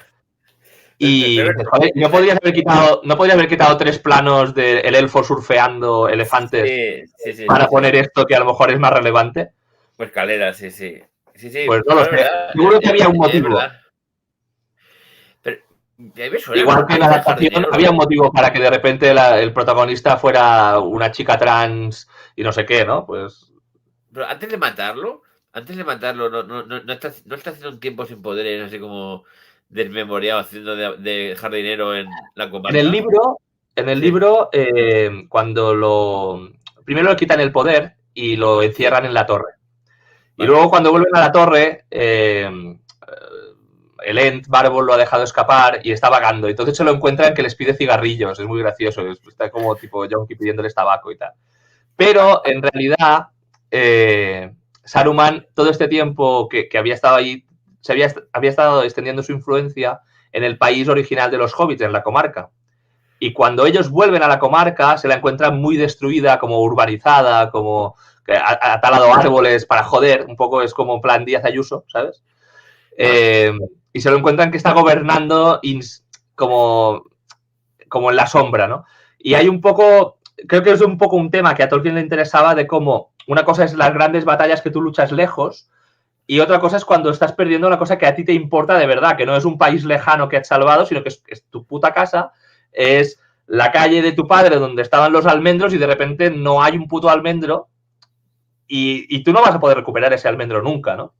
Y joder, no podrías haber quitado 3 planos del elfo surfeando elefantes para poner esto que a lo mejor es más relevante. Pues calera, sí. Pues no lo sé. Seguro que había un motivo. Pero, igual que en la adaptación había un motivo para que de repente el protagonista fuera una chica trans y no sé qué, ¿no? Pues. Pero antes de matarlo, no está haciendo un tiempo sin poderes, así como desmemoriado, haciendo de jardinero en la comarca. En el libro, cuando primero le quitan el poder y lo encierran en la torre. Y luego cuando vuelven a la torre, el Ent Barbol lo ha dejado escapar y está vagando. Entonces se lo encuentran que les pide cigarrillos. Es muy gracioso. Está como tipo Yonki pidiéndoles tabaco y tal. Pero en realidad, Saruman, todo este tiempo que había estado ahí, había estado extendiendo su influencia en el país original de los hobbits, en la comarca. Y cuando ellos vuelven a la comarca, se la encuentran muy destruida, como urbanizada, como que ha talado árboles para joder. Un poco es como en plan Díaz Ayuso, ¿sabes? Y se lo encuentran que está gobernando como en la sombra, ¿no? Y hay un poco, creo que es un poco un tema que a Tolkien le interesaba, de cómo una cosa es las grandes batallas que tú luchas lejos y otra cosa es cuando estás perdiendo una cosa que a ti te importa de verdad, que no es un país lejano que has salvado, sino que es tu puta casa, es la calle de tu padre donde estaban los almendros y de repente no hay un puto almendro y tú no vas a poder recuperar ese almendro nunca, ¿no?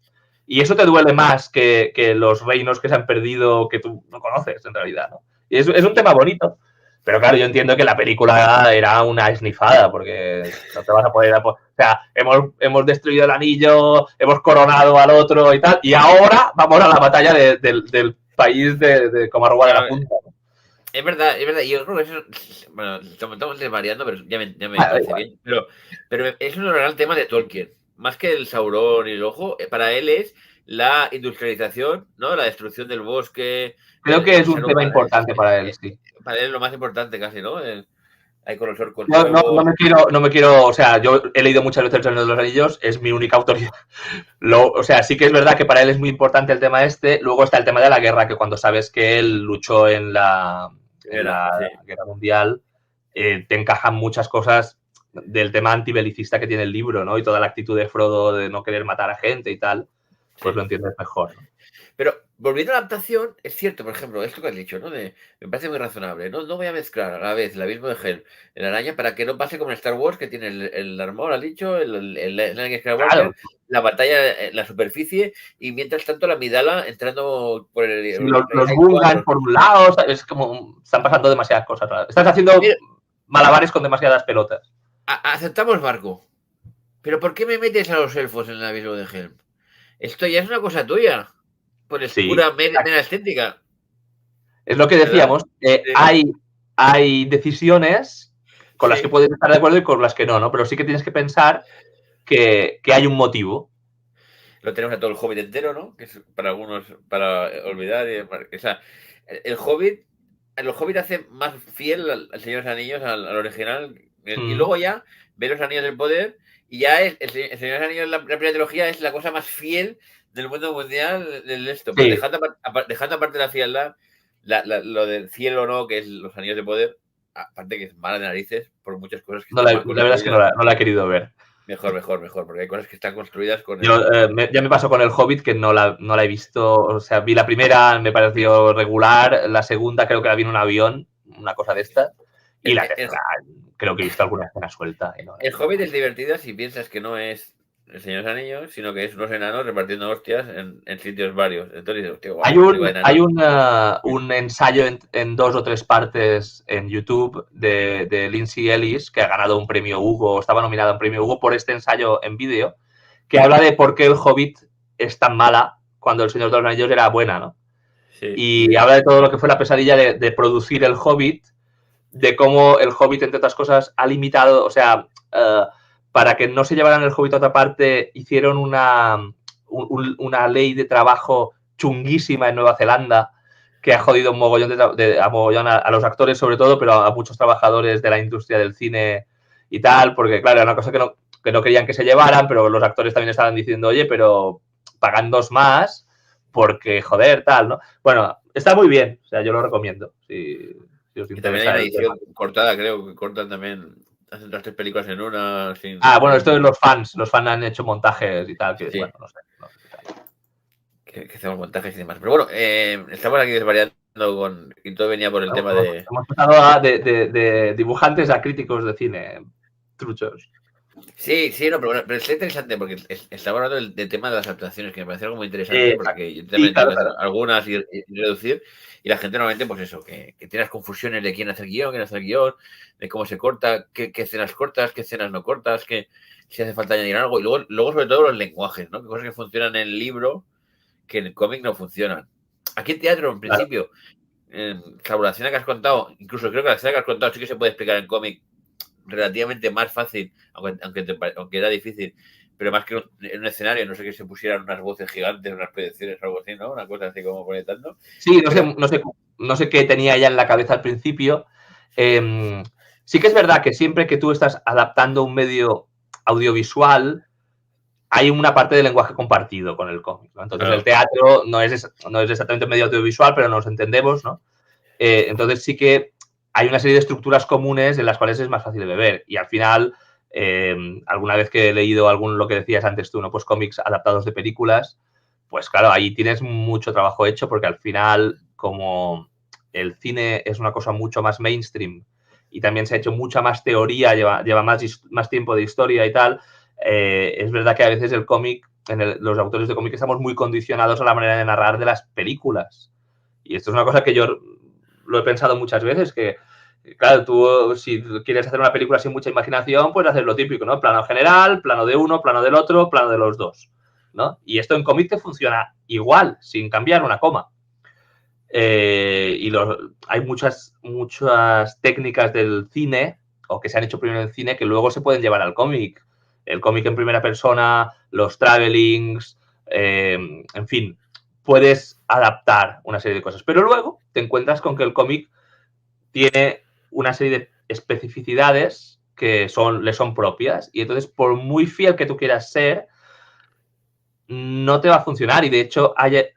Y eso te duele más que los reinos que se han perdido que tú no conoces en realidad, ¿no? Y es un tema bonito. Pero claro, yo entiendo que la película era una esnifada, porque no te vas a poder. O sea, hemos destruido el anillo, hemos coronado al otro y tal, y ahora vamos a la batalla del país de Comarruga de la Punta. Es verdad. Yo creo que eso. Bueno, estamos desvariando, pero ya me parece bien. Pero es un real tema de Tolkien. Más que el Sauron y el ojo, para él es la industrialización, ¿no? La destrucción del bosque. Creo que es un tema importante para él, sí. Para él es lo más importante casi, ¿no? Hay con los orcos. No me quiero, o sea, yo he leído muchas veces El Señor de los Anillos, es mi única autoridad. O sea, sí que es verdad que para él es muy importante el tema este. Luego está el tema de la guerra, que cuando sabes que él luchó en la guerra mundial, te encajan muchas cosas del tema antibelicista que tiene el libro, ¿no? Y toda la actitud de Frodo de no querer matar a gente y tal, pues lo entiendes mejor, ¿no? Pero volviendo a la adaptación, es cierto, por ejemplo, esto que has dicho, ¿no? Me parece muy razonable. No voy a mezclar a la vez el abismo de Helm, la araña, para que no pase como en Star Wars, que tiene el Darth Maul, has dicho, el Skywalker, la batalla, la superficie, y mientras tanto la Amidala entrando por el... Sí, los Gungans por un lado, es como están pasando demasiadas cosas. Estás haciendo malabares con demasiadas pelotas. Aceptamos barco. Pero ¿por qué me metes a los elfos en el abismo de Helm? Esto ya es una cosa tuya. Pues es pura mera estética. Es lo que decíamos. Hay decisiones con las que puedes estar de acuerdo y con las que no, ¿no? Pero sí que tienes que pensar que hay un motivo. Lo tenemos a todo el Hobbit entero, ¿no? Que es para algunos, para olvidar. O sea, el Hobbit hace más fiel al Señor de los Anillos, al original. Y luego ya ve los Anillos del Poder y ya es el Señor de los Anillos, la primera trilogía, es la cosa más fiel del mundo mundial del esto. Pero dejando aparte la frialdad, lo del cielo o no, que es los Anillos de Poder, aparte que es mala de narices por muchas cosas que la verdad es que no la he querido ver. Mejor, porque hay cosas que están construidas con... ya me pasó con el Hobbit, que no la he visto, o sea, vi la primera, me pareció regular, la segunda creo que la vi en un avión, una cosa de esta, y la tercera creo que he visto alguna escena suelta. Y no, el Hobbit es divertido si piensas que no es el Señor de los Anillos, sino que es unos enanos repartiendo hostias en sitios varios. Entonces, hostia, hay un ensayo en 2 o 3 partes en YouTube de Lindsay Ellis, que ha ganado un premio Hugo, estaba nominada a un premio Hugo por este ensayo en vídeo, que habla de por qué el Hobbit es tan mala cuando el Señor de los Anillos era buena, ¿no? Sí. Y habla de todo lo que fue la pesadilla de producir el Hobbit, de cómo el Hobbit, entre otras cosas, ha limitado, o sea, para que no se llevaran el Hobbit a otra parte, hicieron una ley de trabajo chunguísima en Nueva Zelanda que ha jodido un mogollón a los actores sobre todo, pero a muchos trabajadores de la industria del cine y tal, porque claro, era una cosa que no querían que se llevaran, pero los actores también estaban diciendo, oye, pero pagan 2 más porque, joder, tal, ¿no? Bueno, está muy bien, o sea, yo lo recomiendo. Si os interesa. También hay una edición cortada, creo, que cortan también, hacen 3 películas en una. Bueno, esto es los fans han hecho montajes y tal, que bueno, no sé que hacemos montajes y demás. Pero bueno, estamos aquí desvariando y todo venía por el tema de... Hemos pasado de dibujantes a críticos de cine, truchos. Sí, no, pero es interesante porque estaba hablando del tema de las adaptaciones, que me parece algo muy interesante, porque yo también tengo que hacer algunas y reducir, y la gente normalmente, pues eso, que tienes confusiones de quién hace el guión, de cómo se corta, qué escenas cortas, qué escenas no cortas, si hace falta añadir algo, y luego sobre todo los lenguajes, ¿no? Que cosas que funcionan en el libro que en el cómic no funcionan. Aquí en teatro, en principio, la escena que has contado, incluso creo que la escena que has contado sí que se puede explicar en cómic relativamente más fácil, aunque era difícil, pero más que en un escenario, no sé, que se pusieran unas voces gigantes, unas predicciones o algo así, ¿no? Una cosa así como conectando. Sí, no sé qué tenía ella en la cabeza al principio. Sí que es verdad que siempre que tú estás adaptando un medio audiovisual, hay una parte de lenguaje compartido con el cómic, ¿no? Entonces, el teatro no es exactamente un medio audiovisual, pero nos entendemos, ¿no? Entonces, sí que hay una serie de estructuras comunes en las cuales es más fácil de beber. Y al final, alguna vez que he leído lo que decías antes tú, ¿no? Pues cómics adaptados de películas, pues claro, ahí tienes mucho trabajo hecho porque al final, como el cine es una cosa mucho más mainstream y también se ha hecho mucha más teoría, lleva más tiempo de historia y tal, es verdad que a veces el cómic, los autores de cómic estamos muy condicionados a la manera de narrar de las películas. Y esto es una cosa que yo lo he pensado muchas veces, que claro, tú si quieres hacer una película sin mucha imaginación, puedes hacer lo típico, ¿no? Plano general, plano de uno, plano del otro, plano de los dos, ¿no? Y esto en cómic te funciona igual, sin cambiar una coma. Hay muchas técnicas del cine, o que se han hecho primero en el cine, que luego se pueden llevar al cómic. El cómic en primera persona, los travelings, en fin, puedes adaptar una serie de cosas. Pero luego te encuentras con que el cómic tiene una serie de especificidades que le son propias y entonces por muy fiel que tú quieras ser, no te va a funcionar. Y de hecho hay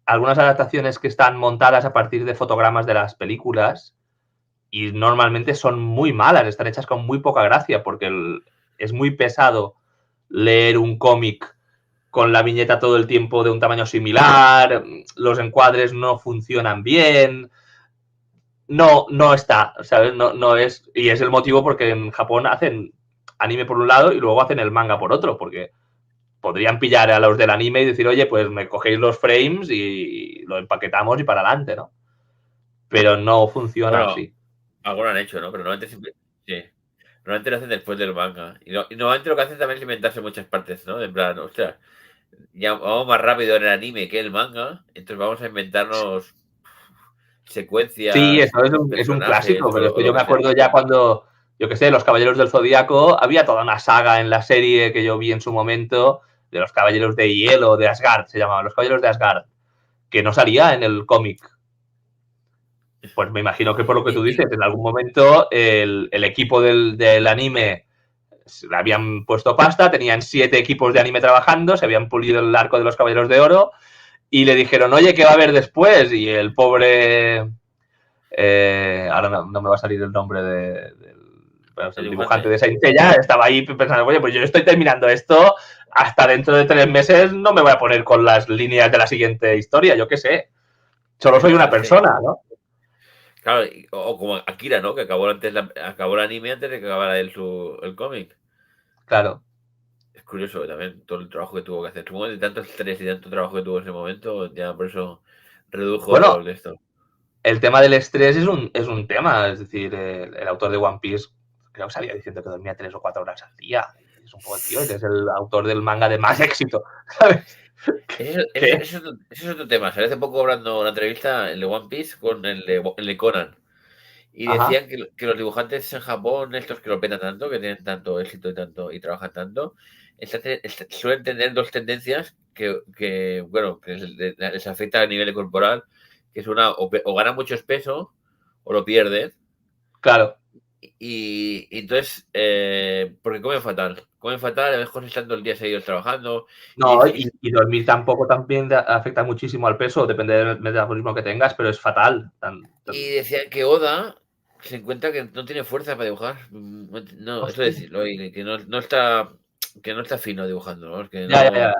algunas adaptaciones que están montadas a partir de fotogramas de las películas y normalmente son muy malas, están hechas con muy poca gracia porque es muy pesado leer un cómic con la viñeta todo el tiempo de un tamaño similar, los encuadres no funcionan bien, no está, ¿sabes? No es, y es el motivo porque en Japón hacen anime por un lado y luego hacen el manga por otro, porque podrían pillar a los del anime y decir, oye, pues me cogéis los frames y lo empaquetamos y para adelante, ¿no? Pero no funciona así. Algo lo han hecho, ¿no? Pero normalmente lo hacen después del manga. Y normalmente lo que hacen también es inventarse muchas partes, ¿no? En plan, ostras, ya vamos más rápido en el anime que el manga, entonces vamos a inventarnos secuencias. Sí, eso es un clásico, pero es que yo me acuerdo ya cuando yo qué sé, los Caballeros del Zodíaco, había toda una saga en la serie que yo vi en su momento de los Caballeros de Hielo, de Asgard, se llamaban los Caballeros de Asgard, que no salía en el cómic. Pues me imagino que por lo que tú dices, en algún momento el equipo del anime le habían puesto pasta, tenían 7 equipos de anime trabajando, se habían pulido el arco de los Caballeros de Oro y le dijeron, oye, ¿qué va a haber después? Y el pobre... ahora no me va a salir el nombre el dibujante de Saint Seiya estaba ahí pensando, oye, pues yo estoy terminando esto, hasta dentro de 3 meses no me voy a poner con las líneas de la siguiente historia, yo qué sé. Solo soy una persona, ¿no? Claro, o como Akira, ¿no? Que acabó el anime antes de que acabara el cómic. Claro. Es curioso también todo el trabajo que tuvo que hacer. Supongo que de tanto estrés y tanto trabajo que tuvo en ese momento, ya por eso redujo todo esto. El tema del estrés es un tema, es decir, el autor de One Piece creo que salía diciendo que dormía 3 o 4 horas al día. Es un poco el tío, es el autor del manga de más éxito, ¿sabes? Eso es otro tema. Salió hace poco hablando una entrevista el de One Piece con el de Conan. Y decían que los dibujantes en Japón, estos que lo petan tanto, que tienen tanto éxito y trabajan tanto, suelen tener 2 tendencias que les afecta a nivel corporal, que es una, o ganan mucho peso o lo pierden. Claro. Y entonces, porque comen fatal, a lo mejor están todo el día seguidos trabajando. No, y dormir tampoco también afecta muchísimo al peso, depende del metabolismo que tengas, pero es fatal. Y decían que Oda se encuentra que no tiene fuerza para dibujar. No, eso es decir, que no está fino dibujando, ¿no? Que no... Ya.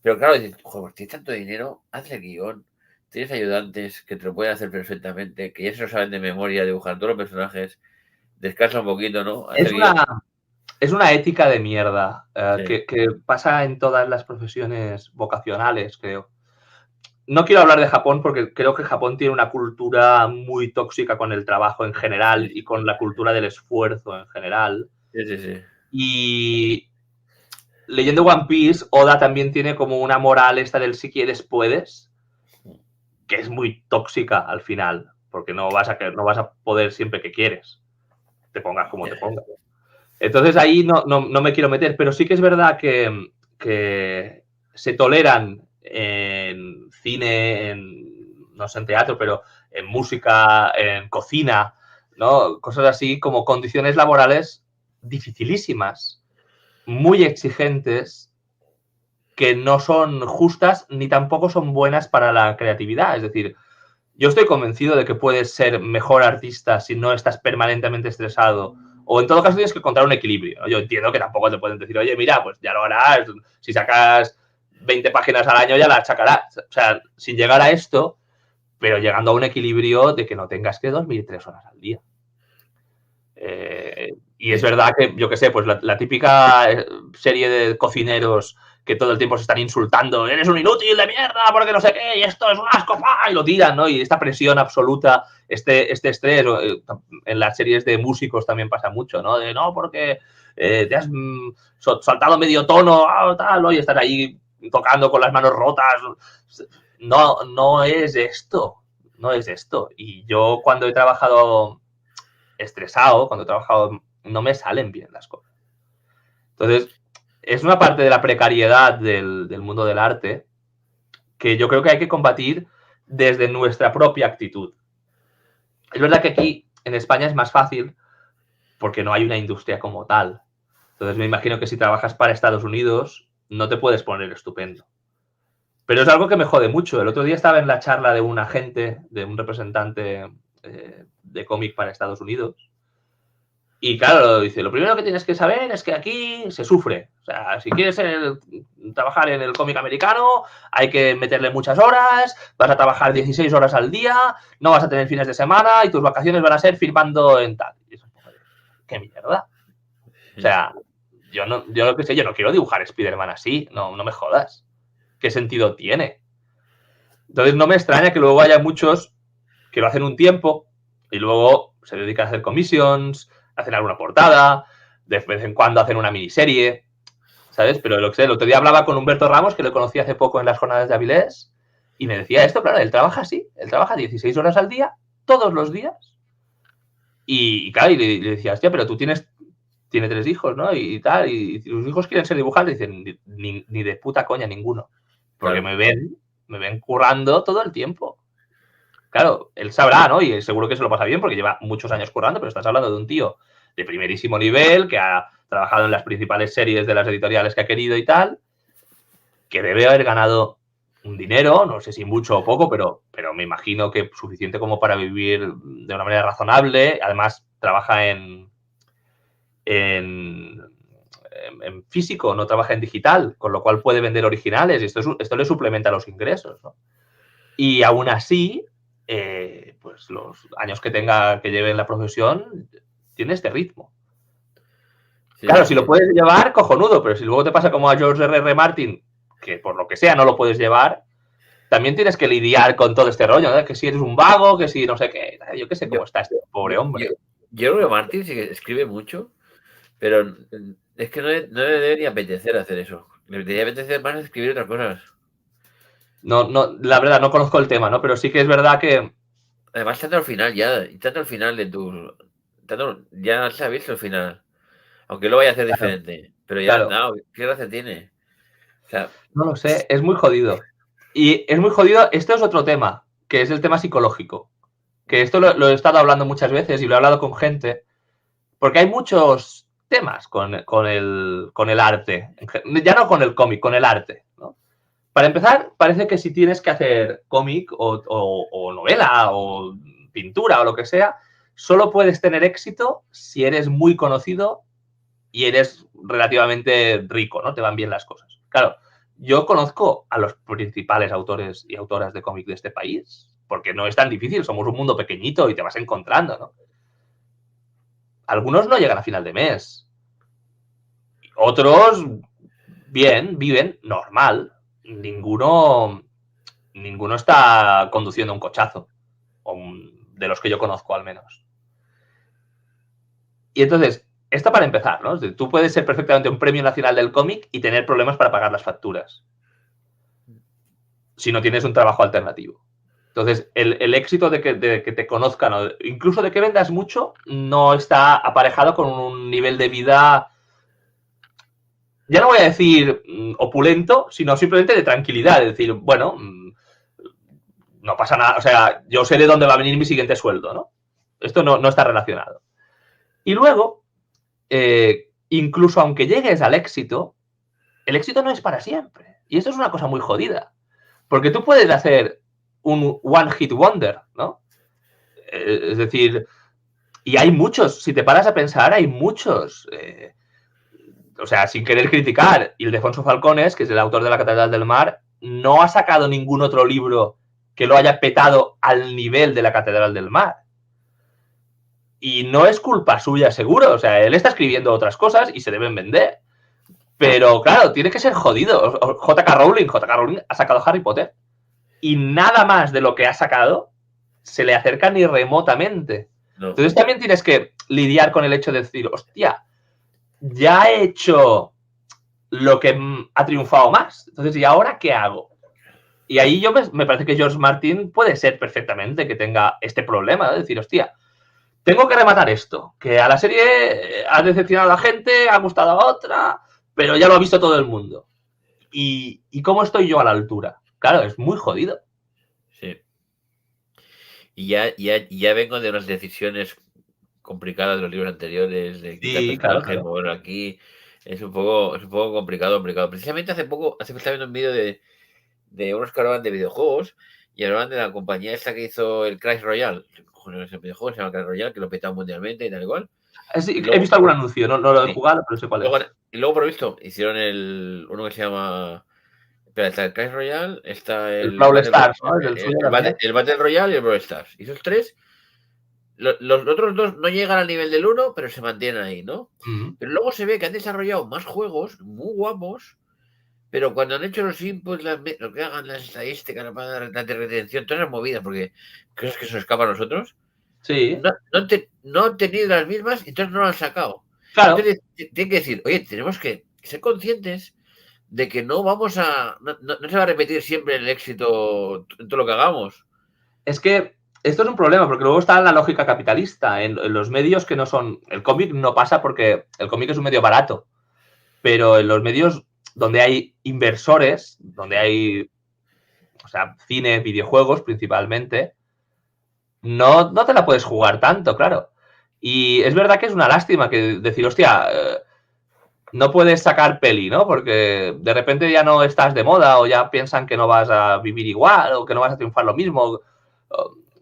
Pero claro, dices, joder, tienes tanto dinero, haz el guión, tienes ayudantes que te lo pueden hacer perfectamente, que ya se lo saben de memoria, dibujar todos los personajes, descansa un poquito, ¿no? Es una ética de mierda Sí. que pasa en todas las profesiones vocacionales, creo. No quiero hablar de Japón porque creo que Japón tiene una cultura muy tóxica con el trabajo en general y con la cultura del esfuerzo en general. Sí. Y leyendo One Piece, Oda también tiene como una moral esta del si quieres puedes, que es muy tóxica al final, porque no vas a poder siempre que quieres, te pongas como te pongas. Entonces ahí no me quiero meter, pero sí que es verdad que se toleran en cine, no sé, en teatro, pero en música, en cocina, ¿no? Cosas así como condiciones laborales dificilísimas, muy exigentes, que no son justas ni tampoco son buenas para la creatividad. Es decir, yo estoy convencido de que puedes ser mejor artista si no estás permanentemente estresado. O en todo caso tienes que encontrar un equilibrio, ¿no? Yo entiendo que tampoco te pueden decir, oye, mira, pues ya lo harás, si sacas 20 páginas al año ya las sacarás. O sea, sin llegar a esto, pero llegando a un equilibrio de que no tengas que dormir 3 horas al día. Y es verdad que, yo qué sé, pues la típica serie de cocineros que todo el tiempo se están insultando, eres un inútil de mierda, porque no sé qué, y esto es un asco, ¡pah! Y lo tiran, ¿no? Y esta presión absoluta, este estrés, en las series de músicos también pasa mucho, ¿no? De no, porque te has saltado medio tono, tal, ¿no? Y estar ahí tocando con las manos rotas. No es esto, no es esto. Y yo cuando he trabajado estresado, cuando he trabajado, no me salen bien las cosas. Entonces, es una parte de la precariedad del mundo del arte que yo creo que hay que combatir desde nuestra propia actitud. Es verdad que aquí en España es más fácil porque no hay una industria como tal. Entonces me imagino que si trabajas para Estados Unidos no te puedes poner estupendo. Pero es algo que me jode mucho. El otro día estaba en la charla de un agente, de un representante de cómic para Estados Unidos. Y claro, dice, lo primero que tienes que saber es que aquí se sufre. O sea, si quieres trabajar en el cómic americano, hay que meterle muchas horas, vas a trabajar 16 horas al día, no vas a tener fines de semana y tus vacaciones van a ser firmando en tal. Y es un poco de, ¿qué mierda? O sea, yo lo que sé, yo no quiero dibujar Spider-Man así, no me jodas. ¿Qué sentido tiene? Entonces no me extraña que luego haya muchos que lo hacen un tiempo y luego se dedican a hacer commissions, hacen alguna portada, de vez en cuando hacen una miniserie, ¿sabes? Pero lo que sé, el otro día hablaba con Humberto Ramos, que lo conocí hace poco en las jornadas de Avilés, y me decía esto, claro, él trabaja así, él trabaja 16 horas al día, todos los días, Y claro, y le decía, hostia, pero tú tienes 3 hijos, ¿no? Y tal, y tus hijos quieren ser dibujantes. Y dicen, ni de puta coña ninguno. Porque Claro. me ven currando todo el tiempo. Claro, él sabrá, ¿no? Y seguro que se lo pasa bien porque lleva muchos años currando, pero estás hablando de un tío de primerísimo nivel, que ha trabajado en las principales series de las editoriales que ha querido y tal, que debe haber ganado un dinero, no sé si mucho o poco, pero me imagino que suficiente como para vivir de una manera razonable. Además, trabaja en físico, no trabaja en digital, con lo cual puede vender originales y esto le suplementa los ingresos, ¿no? Y aún así, pues los años que lleve en la profesión, tiene este ritmo. Sí, Claro, sí, si sí. lo puedes llevar, cojonudo, pero si luego te pasa como a George R.R. Martin, que por lo que sea no lo puedes llevar, también tienes que lidiar con todo este rollo, ¿no? Que si eres un vago, que si no sé qué, yo qué sé Yo, cómo está este yo, pobre yo, hombre. yo creo que Martín sí que escribe mucho, pero es que no le debe ni apetecer hacer eso. Le debería apetecer más escribir otras cosas. No, la verdad, no conozco el tema, ¿no? Pero sí que es verdad que... Además, tanto al final ya, tanto al final de tu... Ya se ha visto el final. Aunque lo vaya a hacer Claro, diferente. Pero ya, claro, no, ¿qué gracia tiene? O sea, no lo sé, es muy jodido. Y es muy jodido, este es otro tema, que es el tema psicológico. Que esto lo he estado hablando muchas veces y lo he hablado con gente, porque hay muchos temas con el arte, ya no con el cómic, con el arte, ¿no? Para empezar, parece que si tienes que hacer cómic o novela o pintura o lo que sea, solo puedes tener éxito si eres muy conocido y eres relativamente rico, ¿no? Te van bien las cosas. Claro, yo conozco a los principales autores y autoras de cómic de este país, porque no es tan difícil, somos un mundo pequeñito y te vas encontrando, ¿no? Algunos no llegan a final de mes. Otros, bien, viven normal. Ninguno está conduciendo un cochazo. De los que yo conozco, al menos. Y entonces, esto para empezar, ¿no? Tú puedes ser perfectamente un premio nacional del cómic y tener problemas para pagar las facturas. Si no tienes un trabajo alternativo. Entonces, el éxito de que te conozcan, o incluso de que vendas mucho, no está aparejado con un nivel de vida, ya no voy a decir opulento, sino simplemente de tranquilidad. Es decir, bueno, no pasa nada, o sea, yo sé de dónde va a venir mi siguiente sueldo, ¿no? Esto no está relacionado. Y luego, incluso aunque llegues al éxito, el éxito no es para siempre. Y esto es una cosa muy jodida. Porque tú puedes hacer un one hit wonder, ¿no? Es decir, y hay muchos, si te paras a pensar, hay muchos. O sea, sin querer criticar, Ildefonso Falcones, que es el autor de La Catedral del Mar, no ha sacado ningún otro libro que lo haya petado al nivel de La Catedral del Mar. Y no es culpa suya, seguro. O sea, él está escribiendo otras cosas y se deben vender. Pero claro, tiene que ser jodido. J.K. Rowling ha sacado Harry Potter. Y nada más de lo que ha sacado se le acerca ni remotamente. no. Entonces también tienes que lidiar con el hecho de decir, hostia, ya he hecho lo que ha triunfado más. Entonces, ¿y ahora qué hago? Y ahí me parece que George Martin puede ser perfectamente que tenga este problema, de decir, hostia, tengo que rematar esto, que a la serie ha decepcionado a la gente, ha gustado a otra, pero ya lo ha visto todo el mundo. ¿Y cómo estoy yo a la altura? Claro, es muy jodido. Sí. Y ya vengo de unas decisiones complicadas de los libros anteriores, de quitar Sí, claro, personajes, claro. moverlo aquí. Es un poco complicado. Precisamente hace poco estaba viendo un vídeo de unos que hablaban de videojuegos y hablaban de la compañía esta que hizo el Crash Royale. Joder, ese videojuego se llama Crash Royale, que lo petaba mundialmente y tal igual. Y Sí, he luego, visto algún anuncio, no lo he sí, jugado, pero sé cuál es. por lo visto, hicieron uno que se llama. Espera, está el Clash Royale, está El el Brawl Battle, Stars, ¿no? Es el suyo también. el Battle Royale y el Brawl Stars. Y esos tres, los otros dos no llegan al nivel del uno, pero se mantienen ahí, ¿no? Mm. Pero luego se ve que han desarrollado más juegos muy guapos, pero cuando han hecho los inputs, lo que hagan, las estadísticas, la de retención, todas las movidas, porque cosas que se nos escapan a nosotros, Sí, no han tenido las mismas y entonces no lo han sacado. claro. Entonces, tienen que decir, oye, tenemos que ser conscientes de que no vamos a. No se va a repetir siempre el éxito en todo lo que hagamos. Es que esto es un problema, porque luego está la lógica capitalista. En los medios que no son... El cómic no pasa porque el cómic es un medio barato, pero en los medios donde hay inversores, donde hay, o sea, cine, videojuegos principalmente, no te la puedes jugar tanto, claro. Y es verdad que es una lástima que decir, hostia, no puedes sacar peli, ¿no? Porque de repente ya no estás de moda o ya piensan que no vas a vivir igual o que no vas a triunfar lo mismo.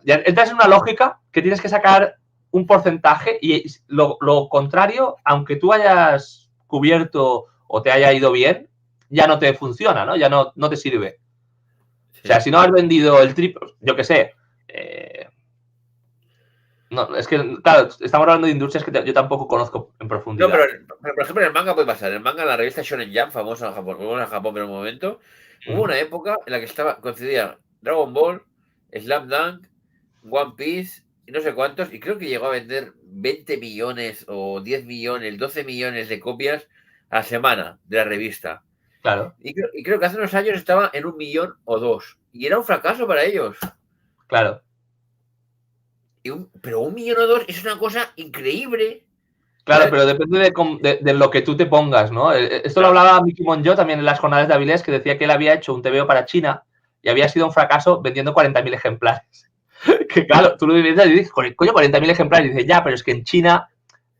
Ya entras en una lógica que tienes que sacar un porcentaje y lo contrario, aunque tú hayas cubierto o te haya ido bien, ya no te funciona, ¿no? Ya no te sirve. Sí. O sea, si no has vendido el triple, yo qué sé. No, es que, claro, estamos hablando de industrias que yo tampoco conozco en profundidad. No, pero por ejemplo, en el manga puede pasar. En el manga, la revista Shonen Jump, famosa en Japón, famosa en Japón, pero un momento, hubo una época en la que coincidía Dragon Ball, Slam Dunk, One Piece y no sé cuántos, y creo que llegó a vender 20 millones o 10 millones, 12 millones de copias a la semana de la revista. Claro. Y creo que hace unos años estaba en 1 millón o 2. Y era un fracaso para ellos. Claro. Pero 1 millón o 2 es una cosa increíble. Claro, pero depende de lo que tú te pongas, ¿no? Esto lo hablaba Miki Monjo también en las jornadas de Avilés, que decía que él había hecho un TVO para China y había sido un fracaso vendiendo 40.000 ejemplares. Que claro, tú lo dices y dices, coño, 40.000 ejemplares. Y dices, ya, pero es que en China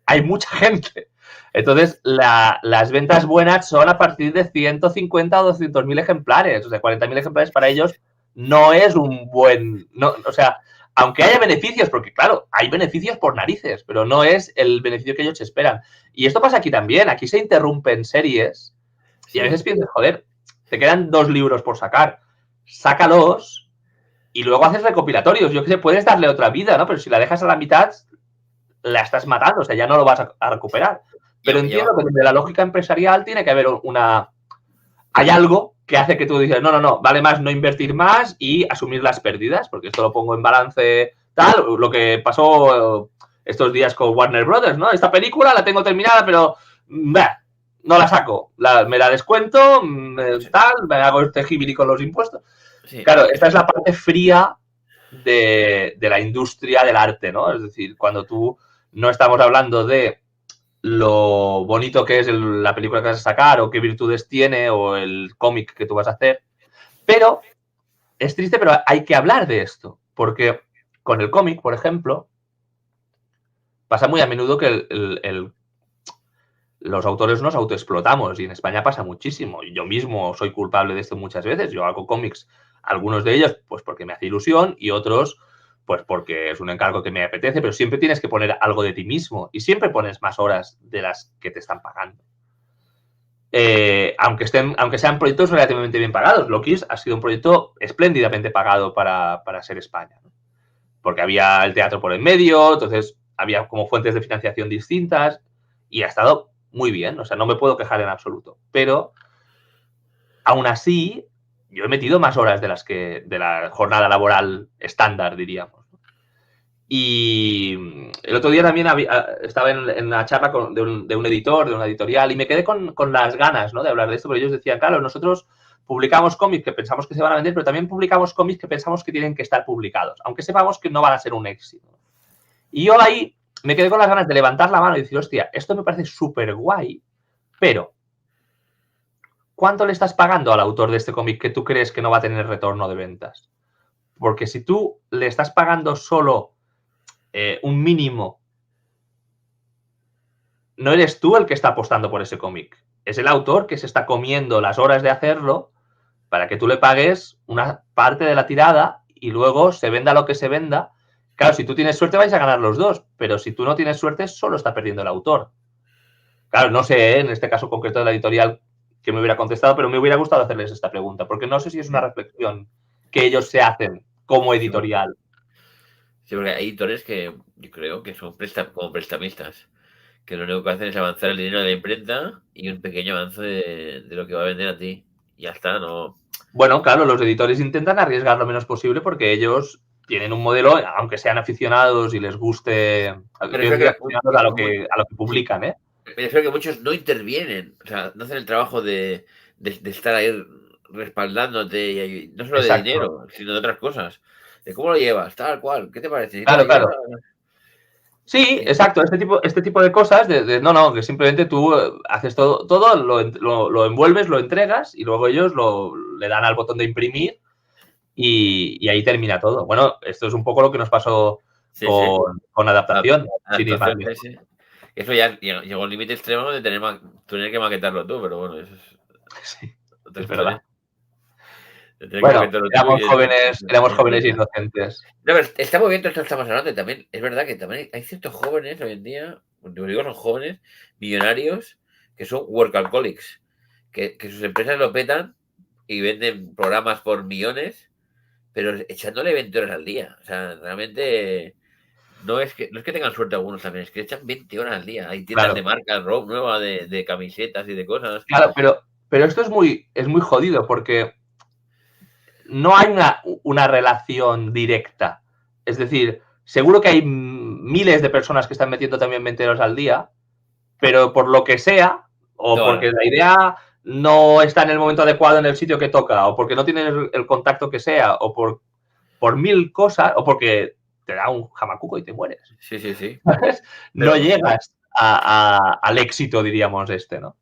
hay mucha gente. Entonces, las ventas buenas son a partir de 150 o 200.000 ejemplares. O sea, 40.000 ejemplares para ellos no es un buen... No, o sea, aunque haya beneficios, porque claro, hay beneficios por narices, pero no es el beneficio que ellos esperan. Y esto pasa aquí también. Aquí se interrumpen series y a veces piensas, joder, te quedan 2 libros por sacar. Sácalos y luego haces recopilatorios. Yo qué sé, puedes darle otra vida, ¿no? Pero si la dejas a la mitad, la estás matando, o sea, ya no lo vas a recuperar. Pero entiendo que desde la lógica empresarial tiene que haber una... Hay algo que hace que tú dices, no, vale más no invertir más y asumir las pérdidas, porque esto lo pongo en balance tal, lo que pasó estos días con Warner Brothers, ¿no? Esta película la tengo terminada, pero no la saco, me la descuento, tal, me hago este jibiri con los impuestos. Sí. Claro, esta es la parte fría de la industria del arte, ¿no? Es decir, cuando tú no estamos hablando de lo bonito que es la película que vas a sacar o qué virtudes tiene o el cómic que tú vas a hacer. Pero es triste, pero hay que hablar de esto. Porque con el cómic, por ejemplo, pasa muy a menudo que los autores nos autoexplotamos y en España pasa muchísimo. Yo mismo soy culpable de esto muchas veces. Yo hago cómics, algunos de ellos pues porque me hace ilusión y otros pues porque es un encargo que me apetece, pero siempre tienes que poner algo de ti mismo y siempre pones más horas de las que te están pagando. Aunque sean proyectos relativamente bien pagados. Loki's ha sido un proyecto espléndidamente pagado para ser España, ¿no? Porque había el teatro por en medio, entonces había como fuentes de financiación distintas y ha estado muy bien, o sea, no me puedo quejar en absoluto. Pero aún así, yo he metido más horas de la jornada laboral estándar, diríamos. Y el otro día también estaba en una charla de un editor, de una editorial, y me quedé con las ganas, ¿no?, de hablar de esto, porque ellos decían, claro, nosotros publicamos cómics que pensamos que se van a vender, pero también publicamos cómics que pensamos que tienen que estar publicados, aunque sepamos que no van a ser un éxito. Y yo ahí me quedé con las ganas de levantar la mano y decir, hostia, esto me parece súper guay, pero ¿cuánto le estás pagando al autor de este cómic que tú crees que no va a tener retorno de ventas? Porque si tú le estás pagando solo un mínimo, no eres tú el que está apostando por ese cómic. Es el autor que se está comiendo las horas de hacerlo para que tú le pagues una parte de la tirada y luego se venda lo que se venda. Claro, si tú tienes suerte vais a ganar los dos, pero si tú no tienes suerte solo está perdiendo el autor. Claro, no sé, en este caso concreto de la editorial que me hubiera contestado, pero me hubiera gustado hacerles esta pregunta, porque no sé si es una reflexión que ellos se hacen como editorial. Sí, porque hay editores que yo creo que son como prestamistas, que lo único que hacen es avanzar el dinero de la imprenta y un pequeño avance de lo que va a vender a ti. Y ya está, ¿no? Bueno, claro, los editores intentan arriesgar lo menos posible porque ellos tienen un modelo, aunque sean aficionados y les guste a lo que publican, ¿eh? Me refiero que muchos no intervienen, o sea, no hacen el trabajo de estar ahí respaldándote, y no solo de dinero, sino de otras cosas. de cómo lo llevas, tal cual, ¿qué te parece? ¿Sí te Claro, va bien? claro. Sí, exacto, este tipo de cosas, no, que simplemente tú haces todo lo envuelves, lo entregas y luego ellos le dan al botón de imprimir y ahí termina todo. Bueno, esto es un poco lo que nos pasó Sí, sí. con adaptación, sin ir más Adaptación, lejos. sí, sí. Eso ya llegó a un límite extremo de tener que maquetarlo tú, pero bueno, eso es Sí, otra es verdad. historia. De tener que Bueno, maquetarlo tú y éramos es jóvenes e brutal. inocentes. No, pero está muy bien todo esto que estamos hablando y también es verdad que también hay ciertos jóvenes hoy en día, digo son jóvenes, millonarios, que son workaholics, que sus empresas lo petan y venden programas por millones, pero echándole 20 horas al día. O sea, realmente no es que tengan suerte algunos también, es que echan 20 horas al día. Hay tiendas de Claro, marcas, ropa nueva, de camisetas y de cosas. claro, pero esto es muy jodido porque no hay una relación directa. Es decir, seguro que hay miles de personas que están metiendo también 20 horas al día, pero por lo que sea, o No, porque no, la idea no está en el momento adecuado en el sitio que toca, o porque no tienes el contacto que sea, o por mil cosas, o porque te da un jamacuco y te mueres. sí, sí, sí. ¿Sabes? No Pero, llegas al éxito, diríamos, ¿no?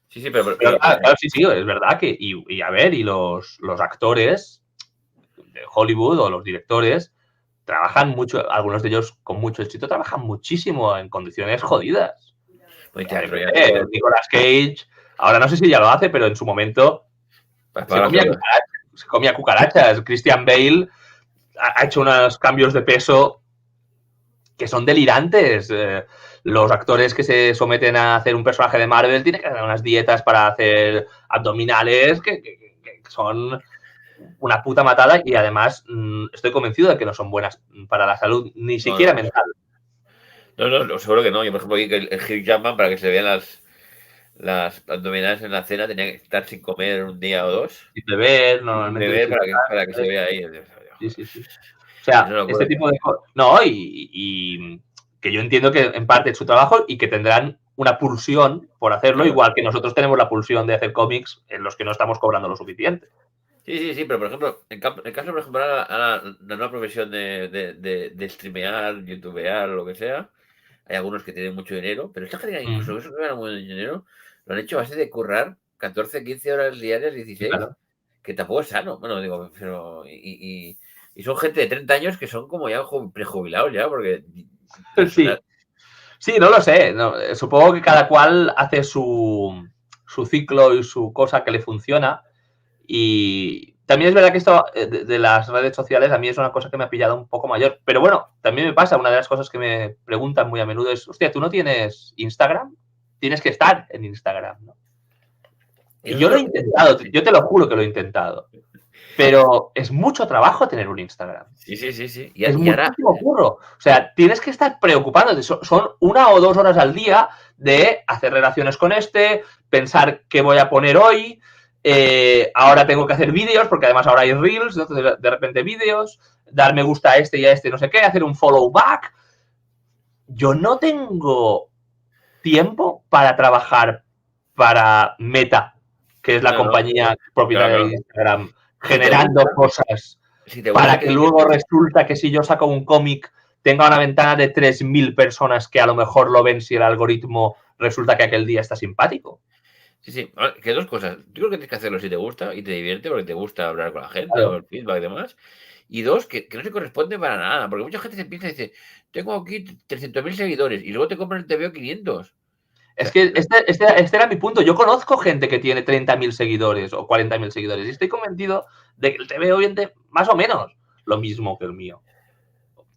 sí, sí, pero, Pero claro, sí, sí, es verdad que, y a ver, y los actores de Hollywood o los directores trabajan mucho, algunos de ellos con mucho éxito, trabajan muchísimo en condiciones jodidas. pues Ya, yo teatro qué ya sé, todo, Nicolas Cage, ahora no sé si ya lo hace, pero en su momento para se pagar las comía deudas. cucarachas. Se comía cucarachas. Christian Bale ha hecho unos cambios de peso que son delirantes. Los actores que se someten a hacer un personaje de Marvel tienen que hacer unas dietas para hacer abdominales que son una puta matada y además estoy convencido de que no son buenas para la salud, ni No, siquiera no. mental. No, seguro que no. Yo, por ejemplo, vi que el Hugh Jackman, para que se vean las abdominales en la cena, tenía que estar sin comer un día o dos. Y beber, Y sin normalmente beber desayunar. para que se vea ahí. Sí, sí, sí. O Es sea, una este locura. tipo de cosas. No, y que yo entiendo que en parte es su trabajo y que tendrán una pulsión por hacerlo, Claro. igual que nosotros tenemos la pulsión de hacer cómics en los que no estamos cobrando lo suficiente. Sí, sí, sí, pero por ejemplo, en caso, por ejemplo, ahora la nueva profesión de streamear, youtubear o lo que sea, hay algunos que tienen mucho dinero, pero esta gente, Mm, incluso esos que ganan mucho dinero, lo han hecho a base de currar 14, 15 horas diarias, sí, 16, claro. que tampoco es sano. Bueno, digo, pero. Y son gente de 30 años que son como ya prejubilados ya, porque las Sí, horas. sí, no lo sé. No, supongo que cada cual hace su ciclo y su cosa que le funciona. Y también es verdad que esto de las redes sociales a mí es una cosa que me ha pillado un poco mayor. Pero bueno, también me pasa, una de las cosas que me preguntan muy a menudo es, hostia, ¿tú no tienes Instagram? Tienes que estar en Instagram, ¿no? Y Y yo lo he nosotros. intentado, Sí, yo te lo juro que lo he intentado. Pero es mucho trabajo tener un Instagram. sí, sí, sí, sí. Es Y ahora. muchísimo curro. O sea, tienes que estar preocupándote. Son 1 o 2 horas al día de hacer relaciones con pensar qué voy a poner hoy. Ahora tengo que hacer vídeos, porque además ahora hay reels, ¿no? Entonces, de repente vídeos, dar me gusta a este y a este, no sé qué, hacer un follow back. Yo no tengo tiempo para trabajar para Meta, que es la No, no, compañía claro, propietaria de claro. Instagram, Si te generando gusta, cosas si te gusta, para te que luego diviertes. resulta que si yo saco un cómic tenga una ventana de 3.000 personas que a lo mejor lo ven si el algoritmo resulta que aquel día está simpático. Sí, sí. Ahora, que dos cosas. Yo creo que tienes que hacerlo si te gusta y te divierte, porque te gusta hablar con la gente o Claro. el feedback y demás. Y dos, que no se corresponde para nada, porque mucha gente se piensa y dice, tengo aquí 300.000 seguidores y luego te compran el TVO 500. O Es sea, que este era mi punto. Yo conozco gente que tiene 30.000 seguidores o 40.000 seguidores y estoy convencido de que el TV oyente más o menos lo mismo que el mío.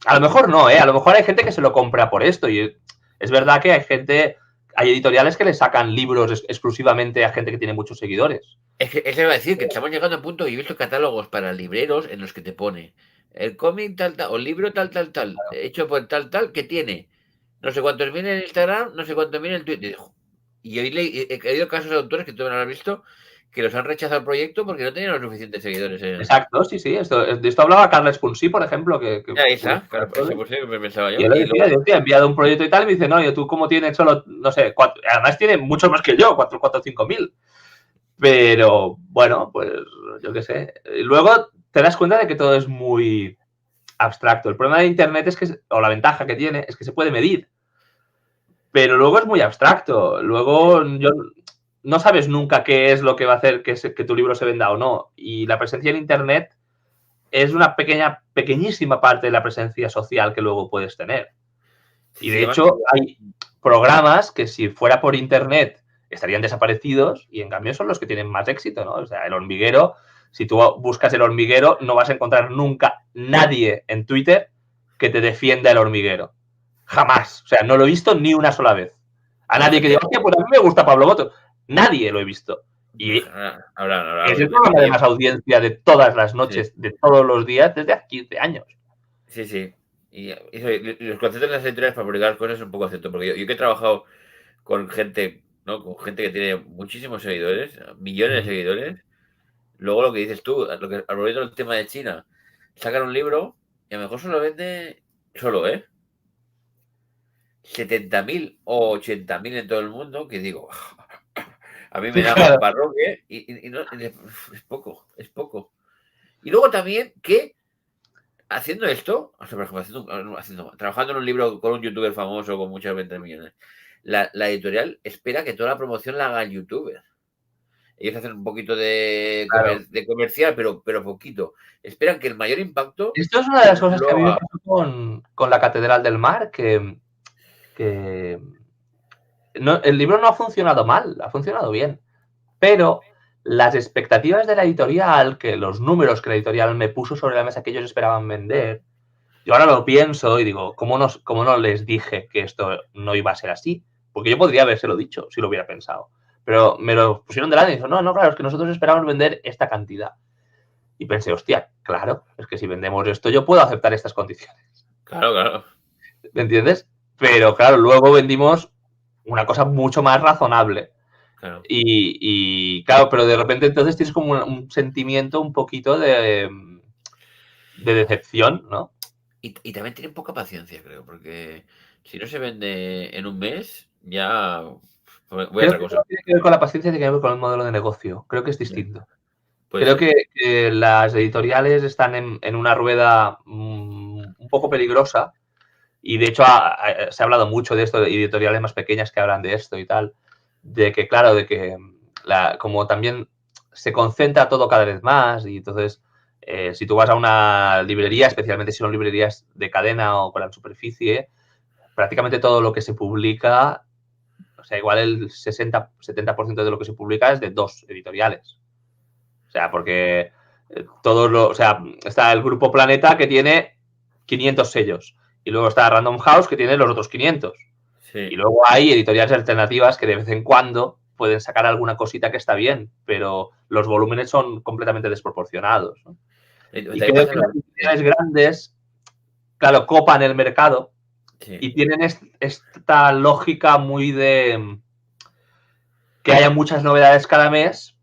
A lo mejor no, ¿eh? A lo mejor hay gente que se lo compra por esto y es verdad que hay editoriales que le sacan libros exclusivamente a gente que tiene muchos seguidores. es que eso iba a decir, que estamos llegando a un punto, y he visto catálogos para libreros en los que te pone el cómic tal, tal, o el libro tal, tal, tal, hecho por tal, tal, que tiene no sé cuántos mil en Instagram, no sé cuántos mil en Twitter. Y hoy he oído casos de autores que tú no has visto que los han rechazado el proyecto porque no tenían los suficientes seguidores en. Exacto, sí, sí. De esto hablaba Carles Punsi, por ejemplo, que Ahí publica está, claro, ese pues sí, me pensaba y yo. yo le Y decía, luego, yo te he enviado un proyecto y tal, y me dice, no, tú como tienes solo, no sé, además tiene mucho más que yo, 4 o 5 mil. Pero bueno, pues yo qué sé. Y luego te das cuenta de que todo es muy abstracto. El problema de Internet es que, o la ventaja que tiene, es que se puede medir. Pero luego es muy abstracto. Luego no sabes nunca qué es lo que va a hacer que tu libro se venda o no. Y la presencia en Internet es una pequeñísima parte de la presencia social que luego puedes tener. Y de hecho hay programas que si fuera por Internet estarían desaparecidos y en cambio son los que tienen más éxito, ¿no? O sea, El Hormiguero, si tú buscas El Hormiguero no vas a encontrar nunca nadie en Twitter que te defienda El Hormiguero. Jamás. O sea, no lo he visto ni una sola vez. A nadie que diga, hostia, pues a mí me gusta Pablo Boto. Nadie lo he visto. Y es el programa de más audiencia de todas las noches, de todos los días, desde hace 15 años. Sí, sí. Y los conceptos de las editoriales para publicar cosas es un poco cierto, porque yo que he trabajado con gente, ¿no? Con gente que tiene muchísimos seguidores, millones de seguidores, luego lo que dices tú, volviendo al tema de China, sacan un libro y a lo mejor solo vende, 70.000 o 80.000 en todo el mundo, que digo, a mí me da más parroquia y no, es poco, es poco. Y luego también que haciendo esto, o sea, por ejemplo, trabajando en un libro con un youtuber famoso con muchas ventas de millones, la editorial espera que toda la promoción la haga el youtuber. Ellos hacen un poquito de comercial, pero poquito. Esperan que el mayor impacto... Esto es una de las cosas que a mí me pasó con La Catedral del Mar, que no, el libro no ha funcionado mal, ha funcionado bien. Pero las expectativas de la editorial, que los números que la editorial me puso sobre la mesa que ellos esperaban vender, yo ahora lo pienso y digo, ¿cómo no les dije que esto no iba a ser así? Porque yo podría habérselo dicho si lo hubiera pensado. Pero me lo pusieron delante y dijeron, no, claro, es que nosotros esperamos vender esta cantidad. Y pensé, hostia, claro, es que si vendemos esto yo puedo aceptar estas condiciones. Claro. ¿Me entiendes? Pero claro, luego vendimos una cosa mucho más razonable. Claro. Y claro, pero de repente entonces tienes como un sentimiento un poquito de decepción, ¿no? Y también tienen poca paciencia, creo, porque si no se vende en un mes, ya voy a otra cosa. No tiene que ver con la paciencia, tiene que ver con el modelo de negocio. Creo que es distinto. Creo que las editoriales están en una rueda un poco peligrosa y de hecho se ha hablado mucho de esto, de editoriales más pequeñas que hablan de esto y tal, de que claro, de que como también se concentra todo cada vez más y entonces si tú vas a una librería, especialmente si son librerías de cadena o con la superficie, prácticamente todo lo que se publica, o sea, igual el 60-70% de lo que se publica es de 2 editoriales. O sea, porque está el Grupo Planeta que tiene 500 sellos y luego está Random House que tiene los otros 500. Sí. Y luego hay editoriales alternativas que de vez en cuando pueden sacar alguna cosita que está bien, pero los volúmenes son completamente desproporcionados, ¿no? Y creo que las editoriales grandes, claro, copan el mercado y tienen esta lógica muy de que haya muchas novedades cada mes,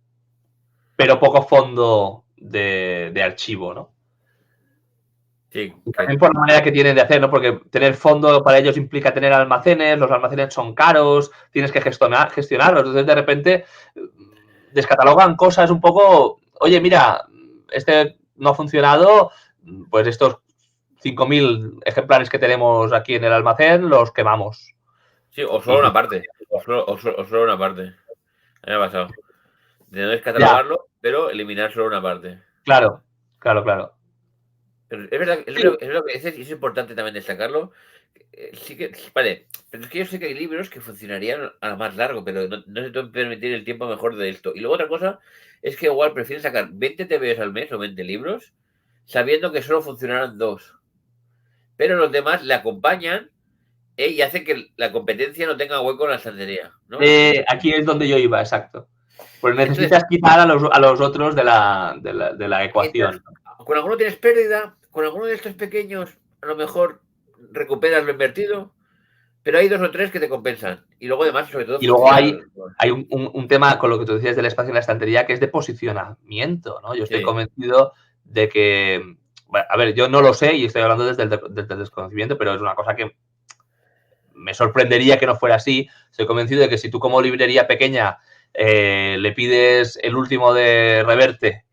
pero poco fondo de archivo, ¿no? Sí. También por la manera que tienen de hacer, ¿no? Porque tener fondo para ellos implica tener almacenes, los almacenes son caros, tienes que gestionarlos. Entonces, de repente, descatalogan cosas un poco, oye, mira, este no ha funcionado, pues estos 5.000 ejemplares que tenemos aquí en el almacén los quemamos. Sí, o solo una parte. O solo una parte. A mí me ha pasado. De no descatalogarlo, pero eliminar solo una parte. Claro. Pero es verdad, es lo que dices y es importante también destacarlo. Sí que, vale, pero es que yo sé que hay libros que funcionarían a más largo, pero no se puede permitir el tiempo mejor de esto. Y luego otra cosa es que igual prefieren sacar 20 TVOs al mes o 20 libros, sabiendo que solo funcionarán 2. Pero los demás le acompañan y hacen que la competencia no tenga hueco en la estantería, ¿no? Aquí es donde yo iba, exacto. Pues necesitas quitar a los otros de la ecuación. Entonces, con alguno tienes pérdida, con alguno de estos pequeños a lo mejor recuperas lo invertido, pero hay 2 o 3 que te compensan. Y luego además, sobre todo... Y luego hay un tema con lo que tú decías del espacio en la estantería que es de posicionamiento, ¿no? Yo estoy convencido de que... Bueno, a ver, yo no lo sé y estoy hablando desde el desconocimiento, pero es una cosa que me sorprendería que no fuera así. Estoy convencido de que si tú como librería pequeña le pides el último de Reverte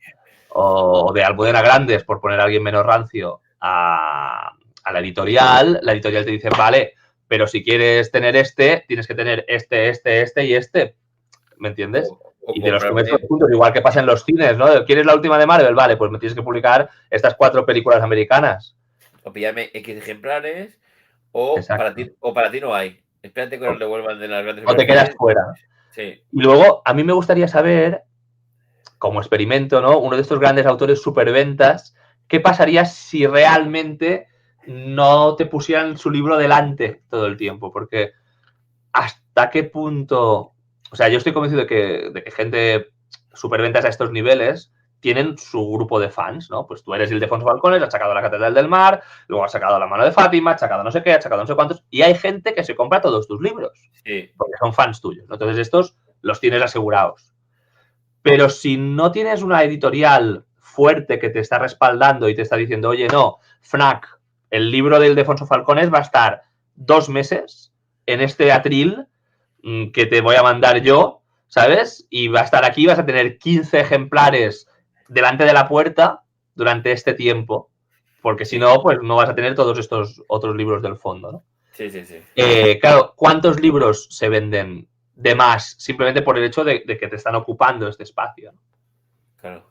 o de Almudena Grandes, por poner a alguien menos rancio, a la editorial te dice, vale, pero si quieres tener tienes que tener este y este. ¿Me entiendes? Y te los comes todos juntos, igual que pasa en los cines, ¿no? ¿Quieres la última de Marvel? Vale, pues me tienes que publicar estas 4 películas americanas. O pillarme X ejemplares, o para ti no hay. Espérate que nos devuelvan de las grandes. O te quedas fuera. Sí. Y luego, a mí me gustaría saber, como experimento, ¿no? Uno de estos grandes autores superventas, ¿qué pasaría si realmente no te pusieran su libro delante todo el tiempo? Porque ¿hasta qué punto? O sea, yo estoy convencido de que gente superventas a estos niveles tienen su grupo de fans, ¿no? Pues tú eres Ildefonso Falcones, has sacado La Catedral del Mar, luego has sacado La Mano de Fátima, has sacado no sé qué, has sacado no sé cuántos, y hay gente que se compra todos tus libros, sí, porque son fans tuyos, ¿no? Entonces estos los tienes asegurados. Pero si no tienes una editorial fuerte que te está respaldando y te está diciendo, oye, no, FNAC, el libro de Ildefonso Falcones va a estar 2 meses en este atril que te voy a mandar yo, ¿sabes? Y va a estar aquí, vas a tener 15 ejemplares delante de la puerta durante este tiempo, porque si no, pues no vas a tener todos estos otros libros del fondo, ¿no? Sí, sí, sí. Claro, ¿cuántos libros se venden de más simplemente por el hecho de que te están ocupando este espacio? Claro,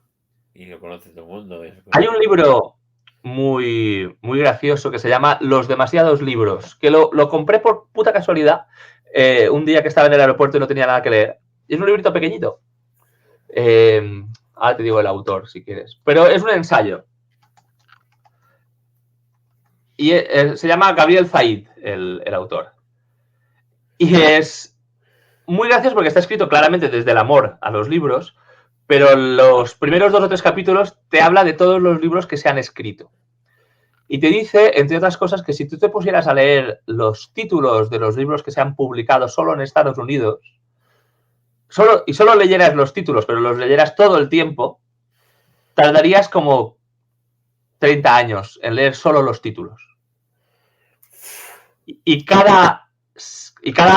y lo conoce todo el mundo. Hay un libro muy, muy gracioso que se llama Los demasiados libros, que lo compré por puta casualidad un día que estaba en el aeropuerto y no tenía nada que leer. Es un librito pequeñito. Ahora te digo el autor, si quieres. Pero es un ensayo. Y se llama Gabriel Zaid, el autor. Y es muy gracioso porque está escrito claramente desde el amor a los libros, pero los primeros 2 o 3 capítulos te habla de todos los libros que se han escrito. Y te dice, entre otras cosas, que si tú te pusieras a leer los títulos de los libros que se han publicado solo en Estados Unidos, solo leyeras los títulos, pero los leyeras todo el tiempo, tardarías como 30 años en leer solo los títulos. Y cada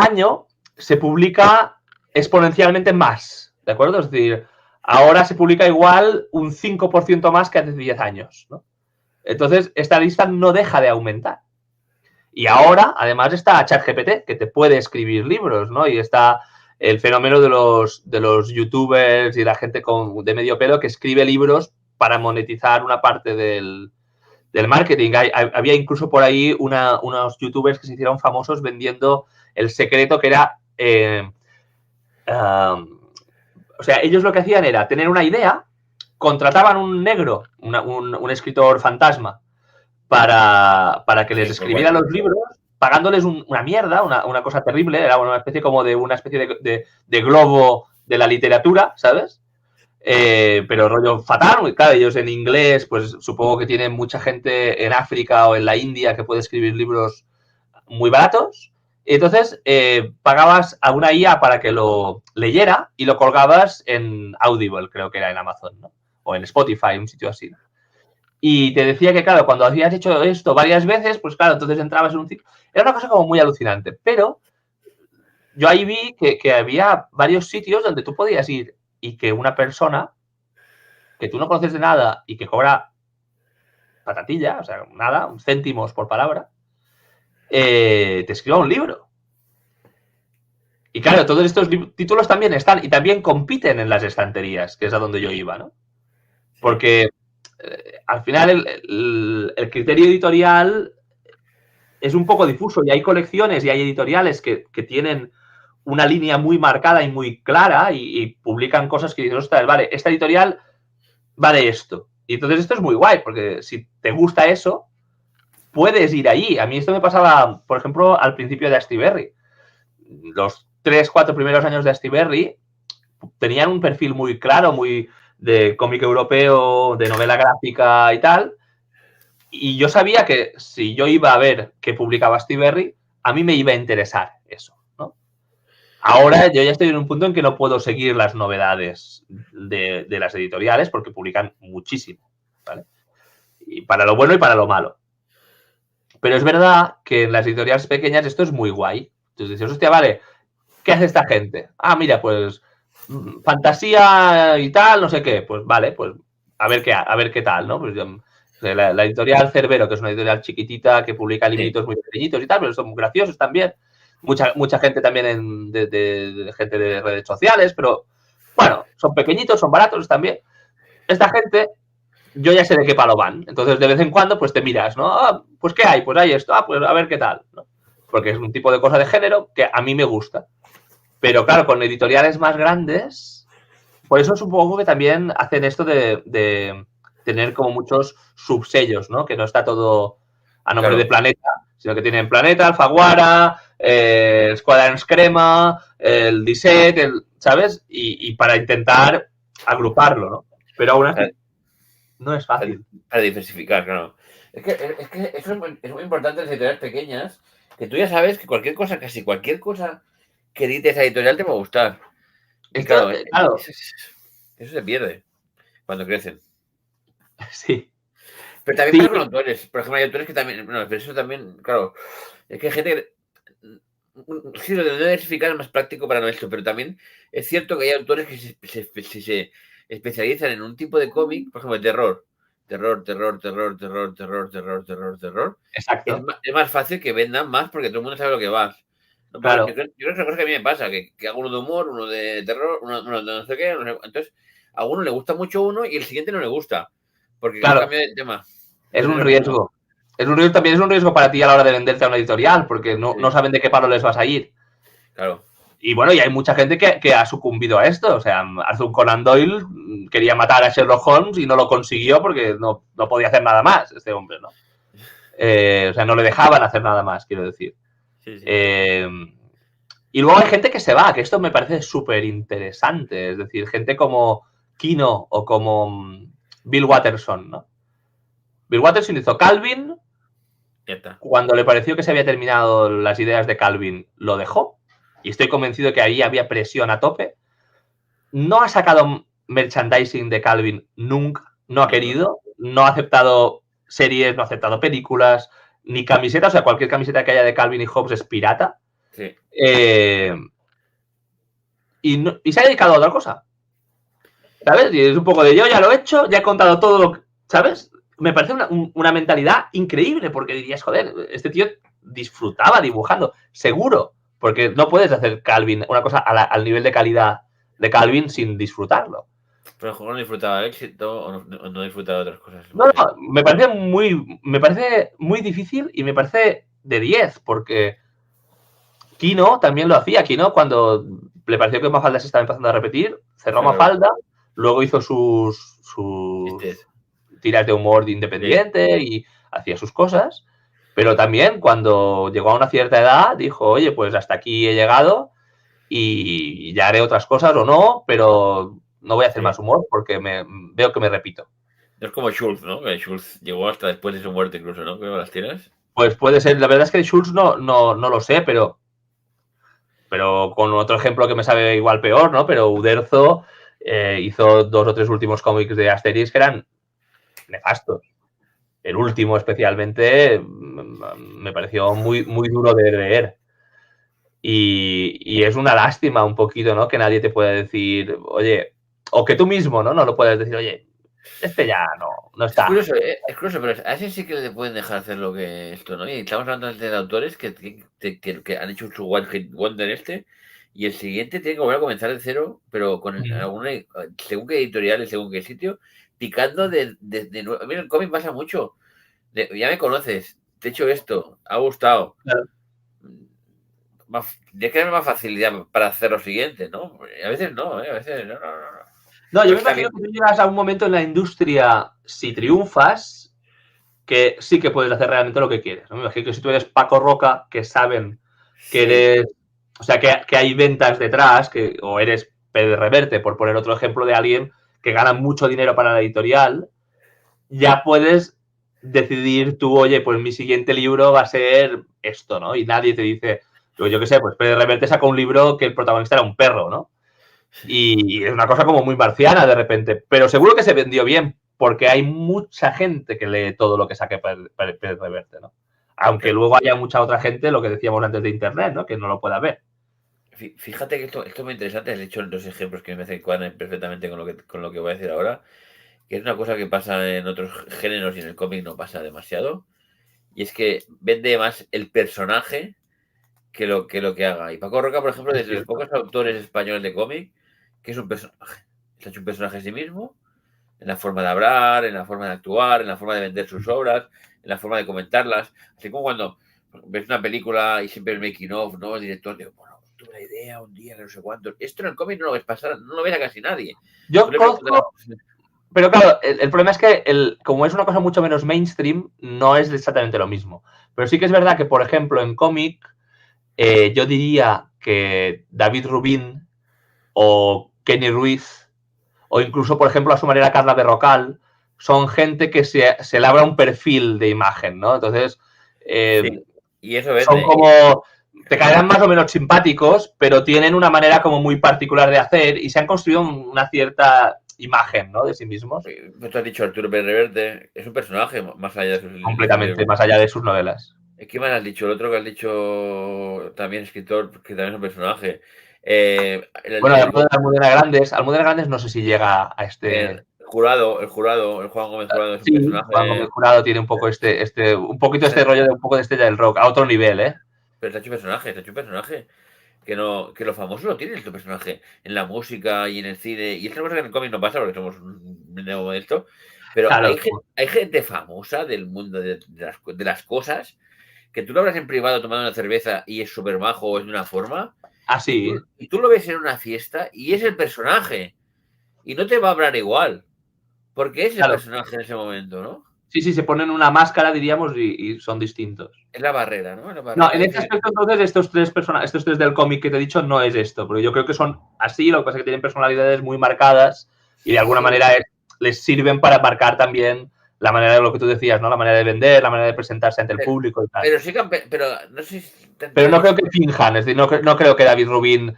año se publica exponencialmente más, ¿de acuerdo? Es decir, ahora se publica igual un 5% más que hace 10 años, ¿no? Entonces, esta lista no deja de aumentar. Y ahora, además, está ChatGPT, que te puede escribir libros, ¿no? Y está el fenómeno de los youtubers y la gente de medio pelo que escribe libros para monetizar una parte del marketing. Había incluso por ahí unos youtubers que se hicieron famosos vendiendo el secreto que era... o sea, ellos lo que hacían era tener una idea, contrataban un negro, un escritor fantasma, para que les escribiera los libros, pagándoles una mierda, una cosa terrible, era una especie de globo de la literatura, ¿sabes? Pero rollo fatal, claro, ellos en inglés, pues supongo que tienen mucha gente en África o en la India que puede escribir libros muy baratos. Y entonces pagabas a una IA para que lo leyera y lo colgabas en Audible, creo que era en Amazon, ¿no? O en Spotify, un sitio así. Y te decía que, claro, cuando habías hecho esto varias veces, pues claro, entonces entrabas en un ciclo. Era una cosa como muy alucinante. Pero yo ahí vi que había varios sitios donde tú podías ir y que una persona que tú no conoces de nada y que cobra patatilla, o sea, nada, céntimos por palabra, te escriba un libro. Y claro, todos estos títulos también están y también compiten en las estanterías, que es a donde yo iba, ¿no? Porque al final el criterio editorial es un poco difuso y hay colecciones y hay editoriales que tienen una línea muy marcada y muy clara y publican cosas que dicen, ostras, vale, esta editorial va de esto. Y entonces esto es muy guay, porque si te gusta eso, puedes ir allí. A mí esto me pasaba, por ejemplo, al principio de Astiberri. Los 3-4 primeros años de Astiberri tenían un perfil muy claro, muy de cómic europeo, de novela gráfica y tal. Y yo sabía que si yo iba a ver qué publicaba Astiberri, a mí me iba a interesar eso, ¿no? Ahora yo ya estoy en un punto en que no puedo seguir las novedades de las editoriales porque publican muchísimo, ¿vale? Y para lo bueno y para lo malo. Pero es verdad que en las editoriales pequeñas esto es muy guay. Entonces dices, hostia, vale, ¿qué hace esta gente? Ah, mira, pues fantasía y tal, no sé qué. Pues vale, pues a ver qué tal, ¿no? Pues La editorial Cerbero, que es una editorial chiquitita que publica libritos Sí. muy pequeñitos y tal, pero son muy graciosos también. Mucha gente también de gente de redes sociales, pero bueno, son pequeñitos, son baratos también. Esta gente, yo ya sé de qué palo van. Entonces, de vez en cuando, pues te miras, ¿no? Ah, pues ¿qué hay? Pues hay esto. Ah, pues a ver qué tal, ¿no? Porque es un tipo de cosa de género que a mí me gusta. Pero claro, con editoriales más grandes, por eso es un poco que también hacen esto de tener como muchos subsellos, ¿no? Que no está todo a nombre de Claro. Planeta, sino que tienen Planeta, Alfaguara, Squadrons Crema, el Disset, ¿sabes? Y para intentar agruparlo, ¿no? Pero aún así no es Para, fácil. para diversificar, claro. Es que eso es muy importante en las editoriales pequeñas, que tú ya sabes que cualquier cosa, casi cualquier cosa que edite esa editorial te va a gustar. Y Esto, claro, claro, eso se pierde cuando crecen. sí. Pero también Sí, pasa con autores. Por ejemplo, hay autores que también, bueno, pero eso también, claro, es que hay gente que... Sí, lo de no diversificar es más práctico para nuestro, pero también es cierto que hay autores que se especializan en un tipo de cómic, por ejemplo, de terror. Terror, terror, terror, terror, terror, terror, terror, terror. exacto. Es más fácil que vendan más porque todo el mundo sabe lo que va. ¿No? Porque Claro, yo creo que es una cosa que a mí me pasa, que hago uno de humor, uno de terror, uno de no sé qué. Entonces, a uno le gusta mucho uno y el siguiente no le gusta, porque han claro. cambiado de tema. Es Entonces, un eso es malo. riesgo. También es un riesgo para ti a la hora de venderte a una editorial, porque no Sí, saben de qué palo les vas a ir. claro. Y bueno, y hay mucha gente que ha sucumbido a esto. O sea, Arthur Conan Doyle quería matar a Sherlock Holmes y no lo consiguió porque no podía hacer nada más, este hombre, ¿no? O sea, no le dejaban hacer nada más, quiero decir. Sí, sí. Eh, y luego hay gente que se va, que esto me parece súper interesante. Es decir, gente como Kino o como Bill Watterson, ¿no? Bill Watterson hizo Calvin. Ya está. Cuando le pareció que se había terminado las ideas de Calvin, lo dejó. Y estoy convencido que ahí había presión a tope. No ha sacado merchandising de Calvin nunca, no ha No, no. querido, no ha aceptado series, no ha aceptado películas, ni camisetas, o sea, cualquier camiseta que haya de Calvin y Hobbes es pirata. Sí. Y se ha dedicado a otra cosa, ¿sabes? Y es un poco de yo ya lo he hecho, ya he contado todo lo que, ¿sabes? Me parece una mentalidad increíble, porque dirías, joder, este tío disfrutaba dibujando, seguro, porque no puedes hacer Calvin, una cosa al nivel de calidad de Calvin sin disfrutarlo. Pero el juego no disfrutaba del éxito o no disfrutaba de otras cosas. No, no, me parece muy difícil y me parece de 10, porque Kino también lo hacía. Kino, cuando le pareció que Mafalda se estaba empezando a repetir, cerró Claro. Mafalda, luego hizo sus Este es. tiras de humor de Sí. independiente y hacía sus cosas, pero también cuando llegó a una cierta edad dijo, oye, pues hasta aquí he llegado y ya haré otras cosas o no, pero no voy a hacer Sí. más humor porque veo que me repito. No es como Schultz, ¿no? Que Schultz llegó hasta después de su muerte incluso, ¿no? Creo las tiras. Pues puede ser, la verdad es que Schultz no lo sé, pero con otro ejemplo que me sabe igual peor, ¿no? Pero Uderzo hizo 2 o 3 últimos cómics de Asterix que eran nefastos. El último especialmente me pareció muy duro de leer. Y es una lástima un poquito, ¿no? Que nadie te pueda decir, oye, o que tú mismo, ¿no? No lo puedes decir, oye, este ya no está. Es curioso, pero a ese sí que le pueden dejar hacer lo que esto, ¿no? Y estamos hablando antes de autores que han hecho su One Hit Wonder este, y el siguiente tiene que volver a comenzar de cero, pero con alguna, según qué editorial y según qué sitio, picando de nuevo. Mira, el cómic pasa mucho. Ya me conoces, te he hecho esto, ha gustado. Claro. Tienes que tener más facilidad para hacer lo siguiente, ¿no? A veces no, ¿eh? A veces no, no, no. No, yo Pero me está imagino bien. que tú llegas a un momento en la industria, si triunfas, que sí que puedes hacer realmente lo que quieres. ¿No? Me imagino que si tú eres Paco Roca, que saben que Sí, eres, o sea, que hay ventas detrás, o eres Pedro Reverte, por poner otro ejemplo de alguien que gana mucho dinero para la editorial, ya puedes decidir tú, oye, pues mi siguiente libro va a ser esto, ¿no? Y nadie te dice, yo qué sé, pues Pedro Reverte sacó un libro que el protagonista era un perro, ¿no? Y es una cosa como muy marciana de repente, pero seguro que se vendió bien, porque hay mucha gente que lee todo lo que saque Pérez Reverte, ¿no? Aunque claro. luego haya mucha otra gente, lo que decíamos antes de Internet, ¿no? Que no lo pueda ver. Fíjate que esto es muy interesante. Has hecho los ejemplos que me hacen cuadran perfectamente con lo que voy a decir ahora. que es una cosa que pasa en otros géneros y en el cómic no pasa demasiado, y es que vende más el personaje que lo que haga. Y Paco Roca, por ejemplo, Es desde los cierto. pocos autores españoles de cómic, que es un personaje. Se ha hecho un personaje a sí mismo, en la forma de hablar, en la forma de actuar, en la forma de vender sus obras, en la forma de comentarlas. Así como cuando ves una película y siempre el making of, ¿no? El director dice, bueno, tuve la idea un día que no sé cuánto. Esto en el cómic no lo ves pasar, no lo ves a casi nadie. Tú Yo le preguntas, conozco, pero claro, el problema es que como es una cosa mucho menos mainstream, no es exactamente lo mismo. Pero sí que es verdad que, por ejemplo, en cómic, yo diría que David Rubin o Kenny Ruiz, o incluso, por ejemplo, a su manera Carla Berrocal, son gente que se labra un perfil de imagen, ¿no? Entonces, sí, y eso son vende. como, te caerán más o menos simpáticos, pero tienen una manera como muy particular de hacer y se han construido una cierta imagen, ¿no? De sí mismos, Pues tú has dicho Arturo Pérez Reverte, es un personaje más allá de sus completamente, libros. más allá de sus novelas. ¿Qué más has dicho? El otro que has dicho también escritor, que también es un personaje. Bueno, hablando de Almudena Grandes no sé si llega a este. El Juan Gómez Jurado es un Sí, Juan Gómez personaje. Jurado tiene un poco un poquito este rollo de un poco de Estrella del Rock, a otro nivel, ¿eh? Pero se ha hecho un personaje. Que no, que lo famoso lo tiene este personaje. En la música y en el cine. Y es una cosa que en el cómic no pasa porque somos un medio modesto. Pero Claro, hay gente famosa del mundo de las cosas que tú lo hablas en privado tomando una cerveza y es súper majo o es de una forma. así. Y tú lo ves en una fiesta y es el personaje. Y no te va a hablar igual. Porque es el Claro. personaje en ese momento, ¿no? Sí, sí, se ponen una máscara, diríamos, y son distintos. Es la barrera, ¿no? La No, en barrera este ese. aspecto, entonces, estos tres del cómic que te he dicho no es esto, porque yo creo que son así, lo que pasa es que tienen personalidades muy marcadas y de alguna Sí, manera les sirven para marcar también la manera de lo que tú decías, ¿no? La manera de vender, la manera de presentarse ante el público y tal. pero sí que pero no sé si tanto Pero no creo es. que finjan, es decir, no creo que David Rubin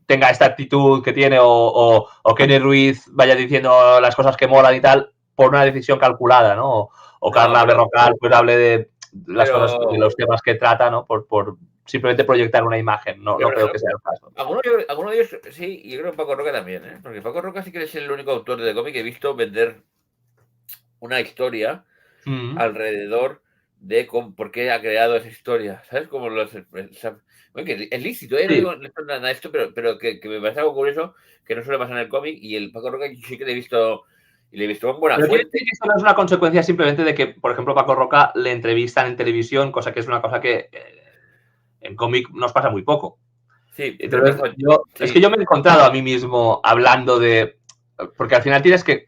tenga esta actitud que tiene o Kenny Ruiz vaya diciendo las cosas que molan y tal por una decisión calculada, ¿no? O No, Carla Berrocal pues hable de las cosas, de pero, los temas que trata, ¿no? Por simplemente proyectar una imagen. No, pero no por creo que sea ejemplo, el caso. alguno de ellos sí, y yo creo que Paco Roca también, ¿eh? Porque Paco Roca sí que es el único autor de cómic que he visto vender una historia Mm. alrededor de por qué ha creado esa historia. ¿Sabes? Como bueno, que es lícito, ¿eh? No Sí, digo nada de esto, pero que me parece algo curioso que no suele pasar en el cómic y el Paco Roca sí que le he visto y le he visto en buena pero quiero fuente. decir que esto no es una consecuencia simplemente de que, por ejemplo, Paco Roca le entrevistan en televisión, cosa que es una cosa que en cómic nos pasa muy poco. Sí, pero Entonces, es que sí, yo me he encontrado a mí mismo hablando de. Porque al final tienes que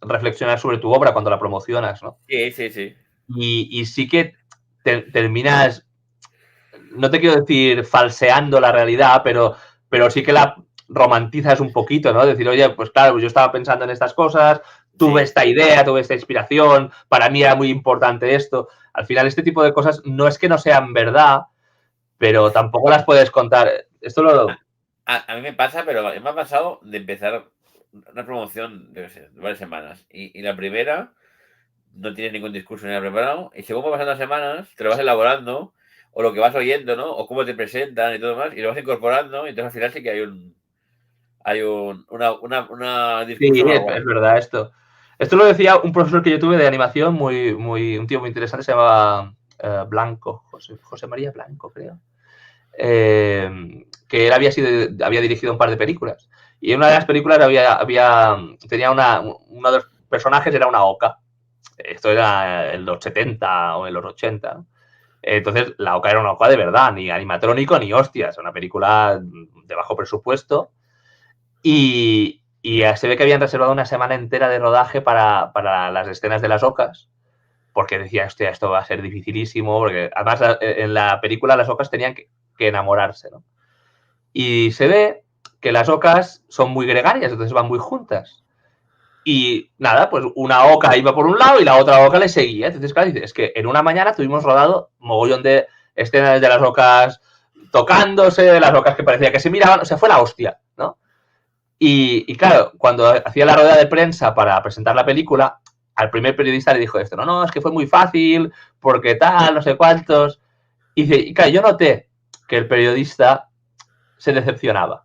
reflexionar sobre tu obra cuando la promocionas, ¿no? sí, sí, sí. Y sí que terminas, no te quiero decir falseando la realidad, pero sí que la romantizas un poquito, ¿no? Decir, oye, pues claro, pues yo estaba pensando en estas cosas, tuve Sí, esta idea, tuve esta inspiración, para mí era muy importante esto. Al final, este tipo de cosas no es que no sean verdad, pero tampoco las puedes contar. Esto lo. a mí me pasa, pero me ha pasado de empezar una promoción de varias semanas. Y la primera no tienes ningún discurso ni nada preparado. Y según van pasando las semanas, te lo vas elaborando, o lo que vas oyendo, ¿no? O cómo te presentan y todo más, y lo vas incorporando. Y entonces al final sí que hay un Sí, discurso más es guay. verdad esto. Esto lo decía un profesor que yo tuve de animación, un tío muy interesante, se llamaba Blanco, José María Blanco, creo. Que él había dirigido un par de películas. Y en una de las películas tenía uno de los personajes era una oca. Esto era en los 70 o en los 80. ¿No? Entonces, la oca era una oca de verdad, ni animatrónico ni hostias. Una película de bajo presupuesto. Y se ve que habían reservado una semana entera de rodaje para las escenas de las ocas, porque decía, hostia, esto va a ser dificilísimo, porque además en la película las ocas tenían que enamorarse, ¿no? Y se ve que las ocas son muy gregarias, entonces van muy juntas. Y nada, pues una oca iba por un lado y la otra oca le seguía. Entonces, claro, dice, es que en una mañana tuvimos rodado mogollón de escenas de las ocas tocándose, de las ocas que parecía que se miraban, o sea, fue la hostia, ¿no? Y claro, cuando hacía la rueda de prensa para presentar la película, al primer periodista le dijo esto, no, es que fue muy fácil, porque tal, no sé cuántos. Y dice, y claro, yo noté que el periodista se decepcionaba,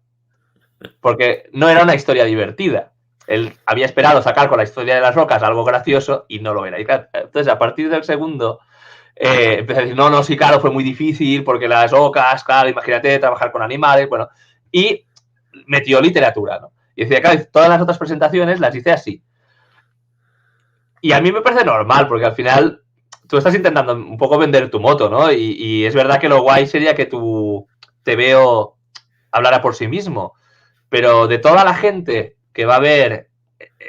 porque no era una historia divertida. él había esperado sacar con la historia de las rocas algo gracioso y no lo era. Y claro, entonces, a partir del segundo, empecé a decir, no, sí, claro, fue muy difícil porque las ocas, claro, imagínate, trabajar con animales, bueno, y metió literatura, ¿no? Y decía, claro, todas las otras presentaciones las hice así. Y a mí me parece normal, porque al final tú estás intentando un poco vender tu moto, ¿no? Y es verdad que lo guay sería que tú te veo hablara por sí mismo, pero de toda la gente que va a ver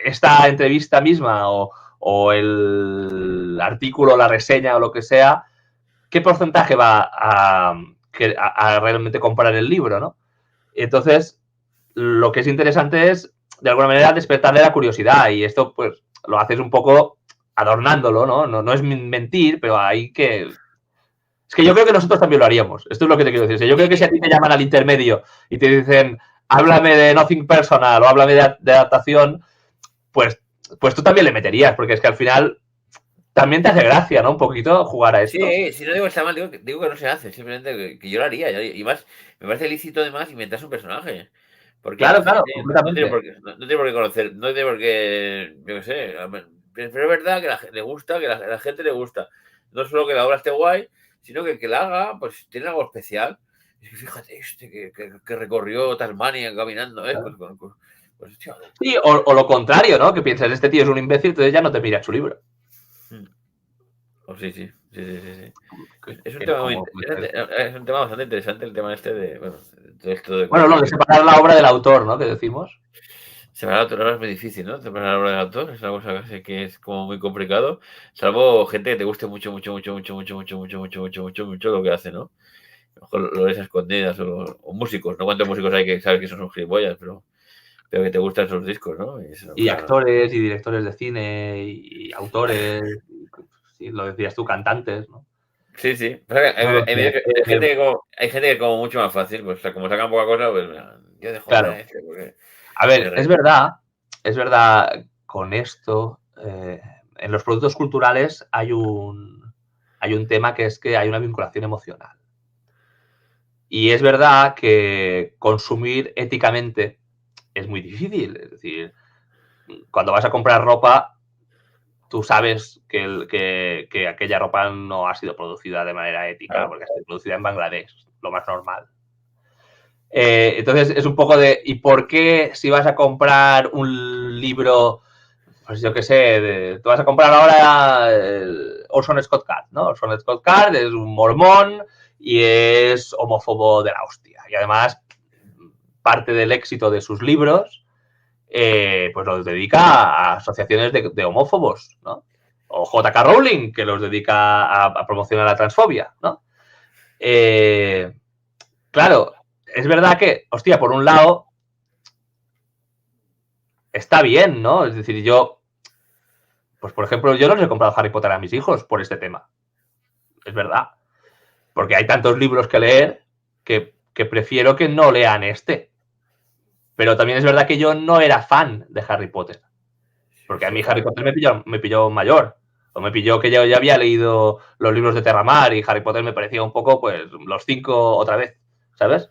esta entrevista misma o el artículo, la reseña o lo que sea, ¿qué porcentaje va a realmente comprar el libro, ¿no? Entonces, lo que es interesante es, de alguna manera, despertarle la curiosidad y esto, pues, lo haces un poco adornándolo, ¿no? No es mentir, pero hay que... Es que yo creo que nosotros también lo haríamos. Esto es lo que te quiero decir. Yo creo que si a ti te llaman al intermedio y te dicen, háblame de Nothing Personal o háblame de adaptación, pues tú también le meterías, porque es que al final también te hace gracia, ¿no? Un poquito jugar a esto. Sí, si no digo que está mal, digo que no se hace, simplemente que yo lo haría. Y más, me parece lícito además inventarse un personaje. Porque Claro, la gente completamente. no tiene por qué conocer, no tiene por qué, yo qué sé. Pero es verdad que le gusta, que la gente le gusta. No solo que la obra esté guay, sino que el que la haga, pues tiene algo especial. Y fíjate, que recorrió Tasmania caminando, ¿eh? Pues, tío, sí, o lo contrario, ¿no? Que piensas, este tío es un imbécil, entonces ya no te mira su libro. Sí. Es un tema bastante interesante el tema este de, bueno, todo esto de... Bueno, lo de separar la obra del autor, ¿no? Que decimos. Separar el autor es muy difícil, ¿no? Separar la obra del autor es una cosa que es como muy complicado, salvo gente que te guste mucho lo que hace, ¿no? A lo mejor lo ves a escondidas o músicos, no cuántos músicos hay que saber que son gilipollas, pero que te gustan sus discos, ¿no? Y actores y directores de cine y autores, sí, lo decías tú, cantantes, ¿no? Sí. Hay gente que como mucho más fácil, pues como sacan poca cosa, pues mira, yo dejo claro. porque... A ver, es verdad, con esto, en los productos culturales hay un tema que es que hay una vinculación emocional. Y es verdad que consumir éticamente es muy difícil. Es decir, cuando vas a comprar ropa, tú sabes que aquella ropa no ha sido producida de manera ética, claro, porque ha sido producida en Bangladesh, lo más normal. Entonces es un poco de, ¿y por qué si vas a comprar un libro, pues yo qué sé, tú vas a comprar ahora Orson Scott Card, ¿no? Orson Scott Card es un mormón y es homófobo de la hostia. Y además, parte del éxito de sus libros, pues los dedica a asociaciones de homófobos, ¿no? O J.K. Rowling, que los dedica a promocionar la transfobia, ¿no? Claro, es verdad que, hostia, por un lado, está bien, ¿no? Es decir, pues por ejemplo, yo no les he comprado Harry Potter a mis hijos por este tema. Es verdad. Porque hay tantos libros que leer que prefiero que no lean este. Pero también es verdad que yo no era fan de Harry Potter. Porque a mí Harry Potter me pilló mayor. O me pilló que yo ya había leído los libros de Terramar y Harry Potter me parecía un poco, pues, los 5 otra vez, ¿sabes?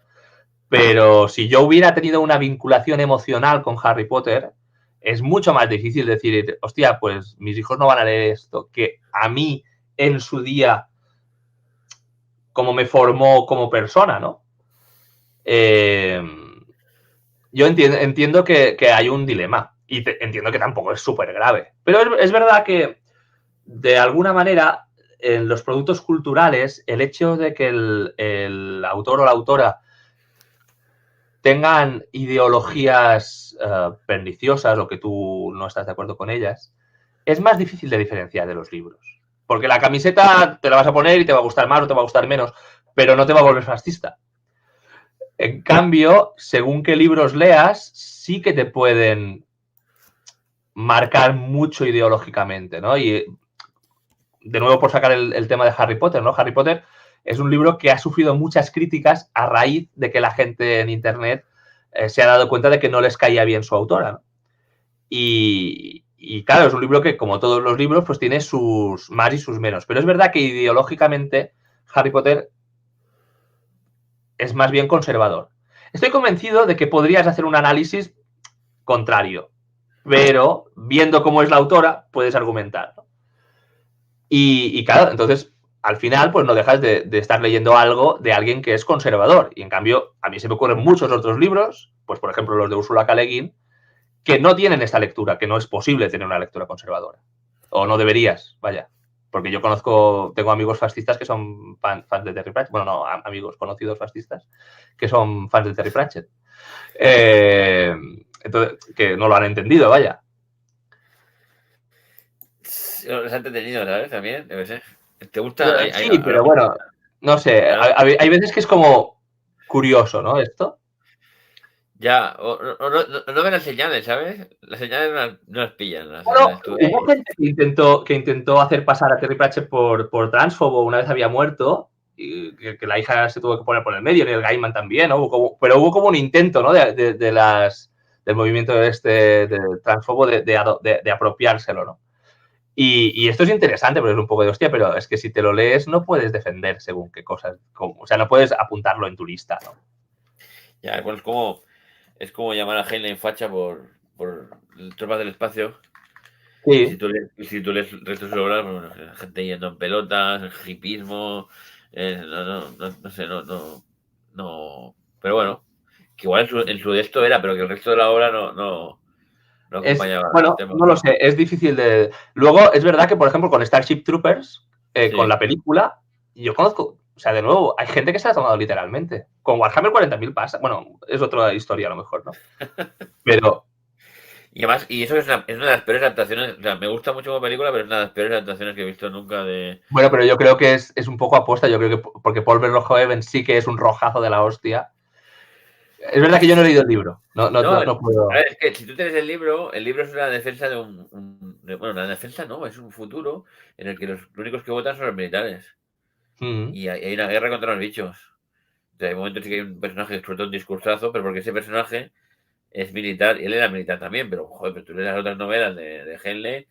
Pero si yo hubiera tenido una vinculación emocional con Harry Potter, es mucho más difícil decir, hostia, pues mis hijos no van a leer esto, que a mí en su día, como me formó como persona, ¿no? Yo entiendo que hay un dilema y entiendo que tampoco es súper grave. Pero es verdad que, de alguna manera, en los productos culturales, el hecho de que el autor o la autora tengan ideologías perniciosas o que tú no estás de acuerdo con ellas, es más difícil de diferenciar de los libros. Porque la camiseta te la vas a poner y te va a gustar más o te va a gustar menos, pero no te va a volver fascista. En cambio, según qué libros leas, sí que te pueden marcar mucho ideológicamente, ¿no? Y de nuevo por sacar el tema de Harry Potter, ¿no? Harry Potter es un libro que ha sufrido muchas críticas a raíz de que la gente en Internet se ha dado cuenta de que no les caía bien su autora, ¿no? Y claro, es un libro que, como todos los libros, pues tiene sus más y sus menos. Pero es verdad que ideológicamente Harry Potter es más bien conservador. Estoy convencido de que podrías hacer un análisis contrario. pero viendo cómo es la autora, puedes argumentar, ¿no? Y claro, entonces, al final, pues no dejas de estar leyendo algo de alguien que es conservador. Y en cambio, a mí se me ocurren muchos otros libros, pues por ejemplo los de Ursula K. Le Guin, que no tienen esta lectura, que no es posible tener una lectura conservadora. O no deberías, vaya. Porque yo tengo amigos fascistas que son fans de Terry Pratchett. Bueno, no, amigos conocidos fascistas que son fans de Terry Pratchett. Entonces, que no lo han entendido, vaya. Los han entretenido, ¿sabes? También, yo qué sé. ¿Te gusta? Sí, pero bueno, no sé. Hay veces que es como curioso, ¿no? Esto. Ya, o no ven las señales, ¿sabes? Las señales no las pillan. Las Bueno, señales, tú hubo gente que intentó hacer pasar a Terry Pratchett por transfobo, una vez había muerto, y que la hija se tuvo que poner por el medio, y el Gaiman también, ¿no? Pero hubo como un intento, ¿no? Del movimiento del transfobo de apropiárselo, ¿no? Y esto es interesante porque es un poco de hostia, pero es que si te lo lees no puedes defender según qué cosas. O sea, no puedes apuntarlo en tu lista, ¿no? Ya, pues es como llamar a Heinlein facha por Tropas del Espacio. Y Sí. si tú lees el resto de su obra, pues, bueno, la gente yendo en pelotas, el hipismo, no sé, no. Pero bueno, que igual en su de esto era, pero que el resto de la obra no acompañaba el Bueno, tema. no lo sé, es difícil de... Luego, es verdad que, por ejemplo, con Starship Troopers, con Sí. la película, yo conozco, o sea, de nuevo, hay gente que se la ha tomado literalmente. Con Warhammer 40.000 pasa, bueno, es otra historia a lo mejor, ¿no? Pero, Y además, y eso es una de las peores adaptaciones, o sea, me gusta mucho como película, pero es una de las peores adaptaciones que he visto nunca de... bueno, pero yo creo que es un poco aposta, yo creo que porque Paul Verhoeven sí que es un rojazo de la hostia. Es verdad que yo no he leído el libro, No, a no puedo... ver, es que si tú tienes el libro es una defensa de bueno, una defensa no, es un futuro en el que los únicos que votan son los militares. Mm. Y hay una guerra contra los bichos. Entonces, hay momentos en que hay un personaje que suelta un discursazo, pero porque ese personaje es militar, y él era militar también, pero joder, pero tú lees las otras novelas de Henley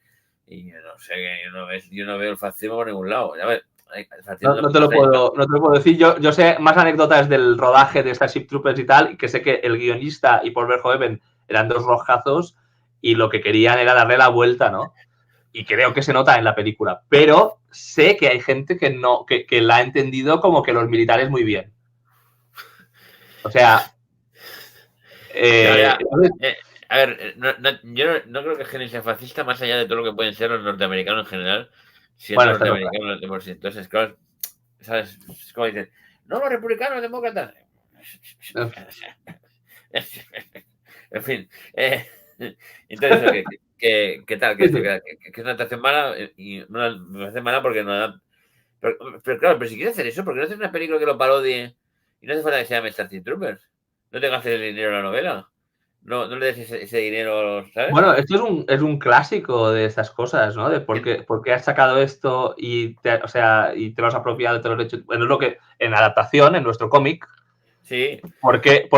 y yo no sé, que yo no veo el fascismo por ningún lado. Ya ves, el fascismo No te lo está puedo, no te lo puedo decir. Yo sé más anécdotas del rodaje de Starship Troopers y tal, que sé que el guionista y Paul Verhoeven eran dos rojazos y lo que querían era darle la vuelta, ¿no? Y creo que se nota en la película. Pero sé que hay gente que no, que la ha entendido como que los militares muy bien. O sea, Ya, ya. entonces, A ver, yo no creo que Henry sea fascista más allá de todo lo que pueden ser los norteamericanos en general, siendo bueno, está otra. norteamericanos de por sí. Entonces, claro, ¿sabes? Es como dicen, no, los republicanos, demócratas. En fin. Entonces, eso, ¿qué tal? Que, Sí, esto, sí. que es una adaptación mala y me hace mala porque no da. Pero claro, pero si quieres hacer eso, ¿por qué no haces una película que lo parodie y no hace falta que se llame Starship Troopers? No te gastes el dinero en la novela. No le des ese dinero, ¿sabes? Bueno, esto es un clásico de estas cosas, ¿no? De Que- por qué has sacado esto o sea, y te lo has apropiado, te lo has hecho. Bueno, es lo que en adaptación, en nuestro cómic, Sí, por qué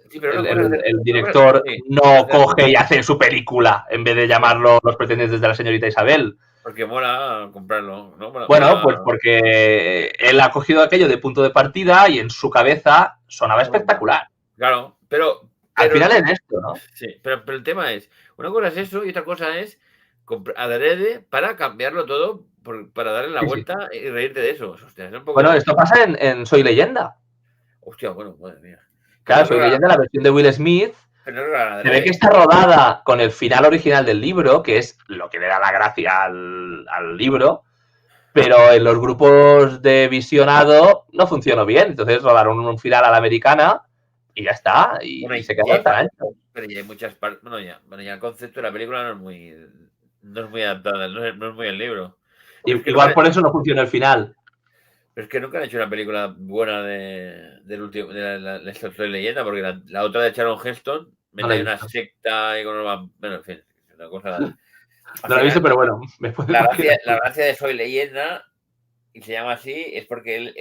sí, pero una cosa es hacer. el director Sí, no hacer, coge y hace su película en vez de llamarlo Los pretendientes de la señorita Isabel? porque mola comprarlo, ¿no? Bueno, pues Mola. porque él ha cogido aquello de punto de partida y en su cabeza sonaba espectacular. Claro, Al pero final no. es esto, ¿no? Sí, pero el tema es, una cosa es eso y otra cosa es adrede para cambiarlo todo, para darle la Sí, sí. vuelta y reírte de eso. Hostia, es un Bueno, poco. esto pasa en Soy Leyenda. Hostia, bueno, madre mía. Pero Claro, no Soy creo que Leyenda, la versión de Will Smith, pero no creo que se ve que adrede. está rodada con el final original del libro, que es lo que le da la gracia al libro, pero en los grupos de visionado no funcionó bien. Entonces rodaron un final a la americana y ya está, Bueno, y se quedaron tan anchos. pero ya hay muchas partes. Bueno, ya el concepto de la película no es muy adaptada, no es muy el libro. Pero es que Igual por eso no funcionó el final. pero es que nunca han hecho una película buena del último, de esta Soy Leyenda, porque la otra de Sharon Heston No mete la he ahí una visto. secta y con bueno, en fin, es una cosa. Al No la he visto, final, pero bueno, me puede parecer. la gracia de Soy Leyenda, y se llama así, es porque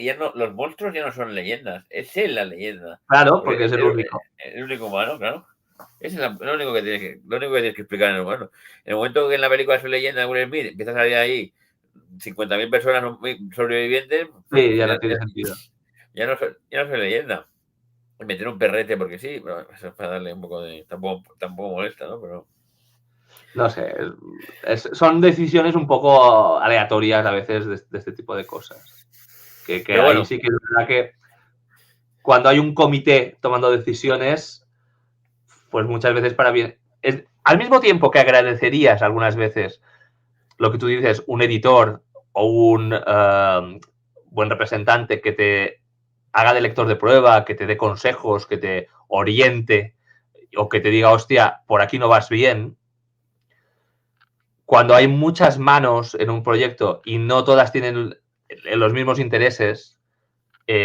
ya no, los monstruos ya no son leyendas, es él la leyenda. Claro, Porque porque es el único. el único humano, claro. Eso es lo único que tienes que explicar en el humano. En el momento que en la película Soy Leyenda de Will Smith empieza a salir ahí 50.000 personas sobrevivientes, Sí, pues ya no tiene sentido. ya no soy leyenda. meter un perrete porque sí, pero eso es para darle un poco de... Tampoco molesta, ¿no? Pero... No sé, son decisiones un poco aleatorias a veces de este tipo de cosas. Que Pero ahí bueno, sí que es verdad que cuando hay un comité tomando decisiones, pues muchas veces para bien... al mismo tiempo que agradecerías algunas veces lo que tú dices, un editor o un buen representante que te haga de lector de prueba, que te dé consejos, que te oriente o que te diga, hostia, por aquí no vas bien. Cuando hay muchas manos en un proyecto y no todas tienen los mismos intereses,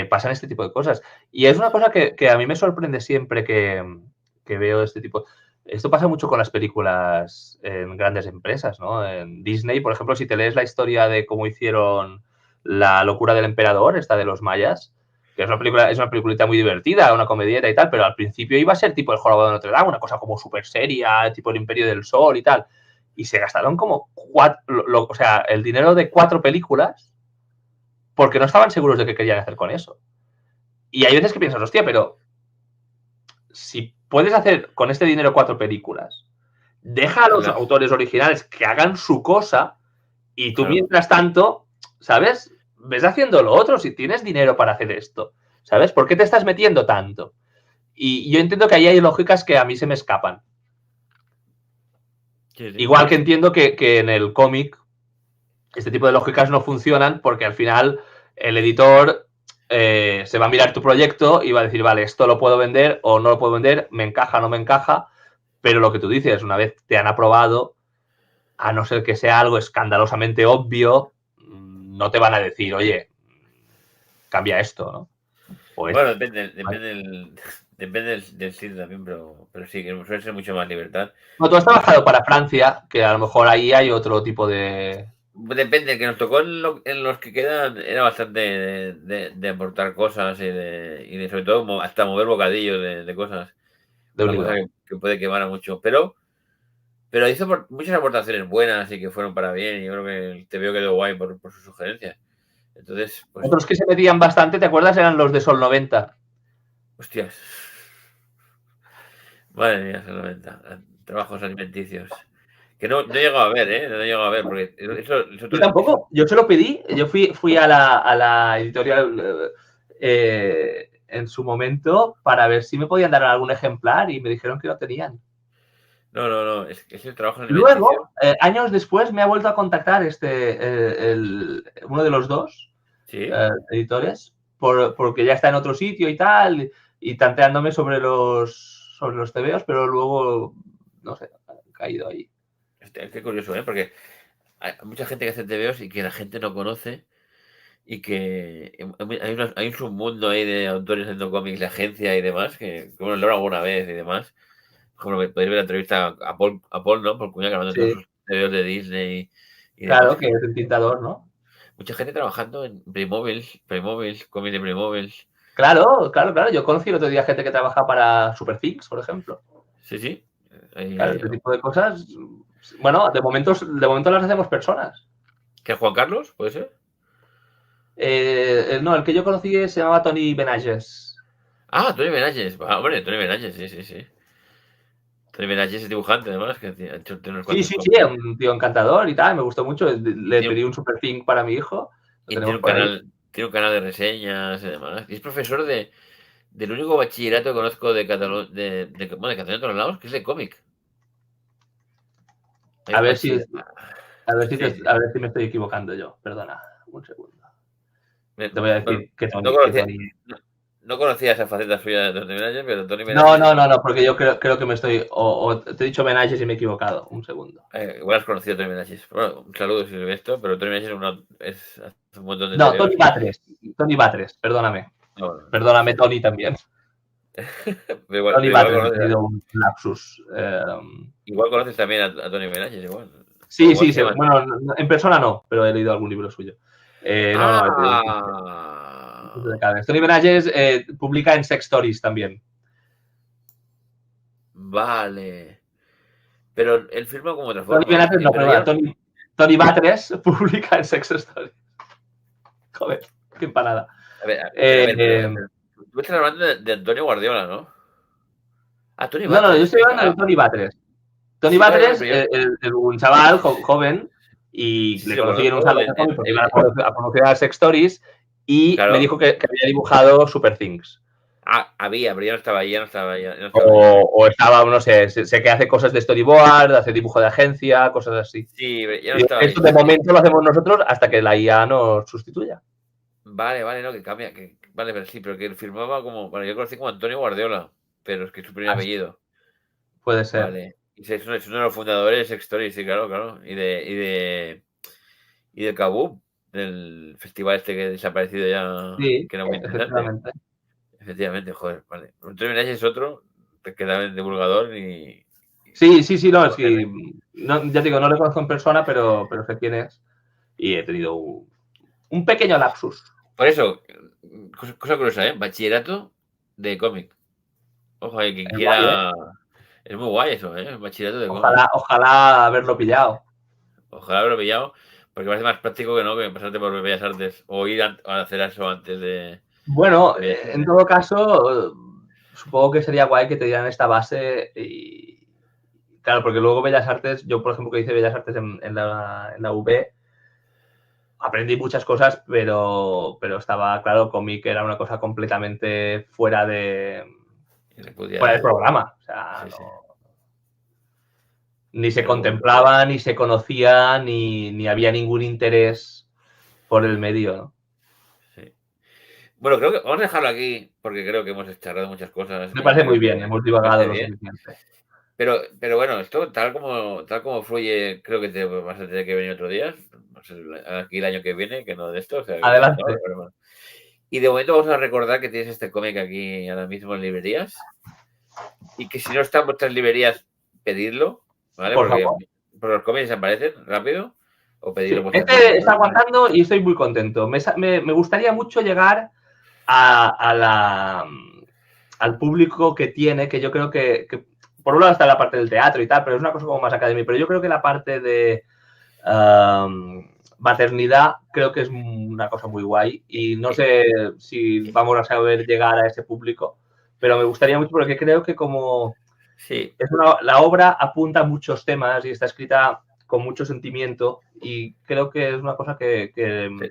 pasan este tipo de cosas. Y es una cosa que a mí me sorprende siempre que veo este tipo. Esto pasa mucho con las películas en grandes empresas, ¿no? En Disney, por ejemplo, si te lees la historia de cómo hicieron La locura del emperador, esta de los mayas, que es una peliculita muy divertida, una comedieta y tal, pero al principio iba a ser tipo El jorobado de Notre Dame, una cosa como súper seria, tipo El Imperio del Sol y tal. Y se gastaron como o sea, el dinero de 4 películas porque no estaban seguros de qué querían hacer con eso. Y hay veces que piensas, hostia, pero si puedes hacer con este dinero 4 películas, deja a los autores originales que hagan su cosa y tú, mientras tanto, ¿sabes? Ves haciendo lo otro si tienes dinero para hacer esto, ¿sabes? ¿Por qué te estás metiendo tanto? Y yo entiendo que ahí hay lógicas que a mí se me escapan. sí. Igual que entiendo que en el cómic este tipo de lógicas no funcionan porque al final el editor se va a mirar tu proyecto y va a decir, vale, esto lo puedo vender o no lo puedo vender, me encaja o no me encaja, pero lo que tú dices, una vez te han aprobado, a no ser que sea algo escandalosamente obvio, no te van a decir, oye, cambia esto, ¿no? O Bueno, esto. depende del sitio también, pero sí, que suele ser mucho más libertad. No, tú has Mucho, trabajado para Francia, que a lo mejor ahí hay otro tipo de... depende, el que nos tocó en los que quedan era bastante de aportar cosas y de sobre todo hasta mover bocadillos de cosas. Una cosa libro. que puede quemar a mucho. Pero hizo muchas aportaciones buenas y que fueron para bien. Y yo creo que te veo quedó guay por sus sugerencias. Entonces, pues, Otros que se metían bastante, ¿te acuerdas? Eran los de Sol 90. hostias. Madre mía, son 90. Trabajos alimenticios. Que no he llegado a ver, ¿eh? No he llegado a ver, porque Yo tampoco, yo se lo pedí, yo fui a la editorial en su momento para ver si me podían dar algún ejemplar y me dijeron que no tenían. No, es el trabajo alimenticio. Luego, años después, me ha vuelto a contactar uno de los dos Sí. editores porque ya está en otro sitio y tal, y tanteándome sobre los tebeos, pero luego, no sé, han caído ahí. Hostia, qué curioso, ¿eh? Porque hay mucha gente que hace TVOs y que la gente no conoce y que hay un submundo ahí de autores haciendo cómics de agencia y demás, que bueno, lo hago alguna vez y demás. Como podéis ver la entrevista a Paul, ¿no? Por Cuña, grabando todos Sí, sus TVOs de Disney y demás. claro, que es el tintador, ¿no? Mucha gente trabajando en Playmobil, cómics de Playmobil. Claro, claro, claro. Yo conocí el otro día gente que trabaja para Superfix, por ejemplo. Sí, sí. Claro, este tipo de cosas. Bueno, de momento las hacemos personas. ¿Que Juan Carlos? ¿Puede ser? No, el que yo conocí se llamaba Tony Benages. Ah, Tony Benayes. Ah, hombre, Tony Benayes, sí. Tony Benayes es dibujante, además, que ha hecho unos Sí, cuantos sí, sí, cómics. un tío encantador y tal, me gustó mucho. Y Le pedí un Superfink para mi hijo. Lo y tenemos por ahí. tiene un canal de reseñas y demás. Y es profesor del único bachillerato que conozco de Cataluña, bueno, de Cataluña de todos lados, que es de cómic. Hay A un ver si, bachillerato. Sí. a ver si me estoy equivocando yo. Perdona, un segundo. Te voy a Bueno, decir que no Tony. conocía, no conocía esa faceta suya de Tony Benayes, pero Tony No, Benayes, no, no, no, porque yo creo que me estoy. O te he dicho Benages y me he equivocado. Un segundo. igual has conocido a Tony Benayes. Bueno, un saludo si lo ves esto, pero Tony Benayes hace un montón de No, TVOs Tony y... Batres. Tony Batres, perdóname. No, Perdóname, sí. Tony, también. Pero Tony igual Batres, he conoces, tenido un lapsus. igual conoces también a Tony Benayes, igual. O Sí, igual sí, se llaman. bueno, en persona no, pero he leído algún libro suyo. No, no, Ah, Tony Benages publica en Sex Stories también. vale. Pero él firma como otra Tony forma. Benages, no, Pero perdona, ya. Tony Batres publica en Sex Stories. Joder, qué empanada. A ver, Eh, pero Tú estás hablando de Antonio Guardiola, ¿no? Ah, Tony No, yo Batres. estoy hablando de Tony Batres. Tony Sí, vale, vale, Batres, pero yo. un chaval joven, y Sí, sí, le lo conocí en un conozco. salón de cómics porque iba a conocer a Sex Stories y me Claro. dijo que había dibujado Super Things. Ah, había, pero ya no estaba ahí, ya no estaba ahí, ya no estaba ahí. O estaba, no sé que hace cosas de storyboard, hace dibujo de agencia, cosas así. Sí, ya no Y digo, estaba ahí. esto de momento lo hacemos nosotros hasta que la IA nos sustituya. Vale, vale, no, que cambia. Vale, pero sí, pero que él firmaba como. Bueno, yo conocí como Antonio Guardiola, pero es que es su primer Así apellido. puede ser. Vale. Y sí, es uno de los fundadores de Sex Story, sí, claro, claro. Y de Kaboom, del festival este que ha desaparecido ya, Sí, que era muy interesante. efectivamente. Efectivamente, joder, vale. Antonio Miralles es otro, que también divulgador Sí, no, es joder, que no, ya te digo, no le conozco en persona, pero sé quién es. Y he tenido un pequeño lapsus. por eso, cosa curiosa, ¿eh? Bachillerato de cómic. Ojo, quien Es guay, ¿eh? quiera. Es muy guay eso, ¿eh? Bachillerato de cómic. Ojalá haberlo pillado. Ojalá haberlo pillado, porque parece más práctico que no que pasarte por Bellas Artes o ir a hacer eso antes Bueno, de Bellas en Artes. todo caso, supongo que sería guay que te dieran esta base y claro, porque luego Bellas Artes, yo por ejemplo que hice Bellas Artes en la UB, aprendí muchas cosas, pero estaba claro, cómic era una cosa completamente Y le fuera del podía. programa. O sea, Sí, sí. ni se Pero bueno, contemplaba, ni se conocía, ni había ningún interés por el medio, ¿no? sí. Bueno, creo que vamos a dejarlo aquí, porque creo que hemos charlado muchas cosas Me y parece muy creo que bien, hemos me divagado parece lo bien. suficiente. Pero bueno, esto tal como fluye, creo que te vas a tener que venir otro día. No sé, aquí el año que viene, que no de esto, o sea que no hay Adelante. problema. Y de momento vamos a recordar que tienes este cómic aquí ahora mismo en librerías y que si no están vuestras librerías, pedidlo, ¿vale? Por Porque favor. los cómics desaparecen rápido o pedirlo en Sí, vuestras este está librerías. aguantando y estoy muy contento. Me gustaría mucho llegar a al público que tiene, que yo creo que por un lado está la parte del teatro y tal, pero es una cosa como más académica. Pero yo creo que la parte de maternidad creo que es una cosa muy guay y no sé si vamos a saber llegar a ese público, pero me gustaría mucho porque creo que como Sí, la obra apunta a muchos temas y está escrita con mucho sentimiento y creo que es una cosa que sí.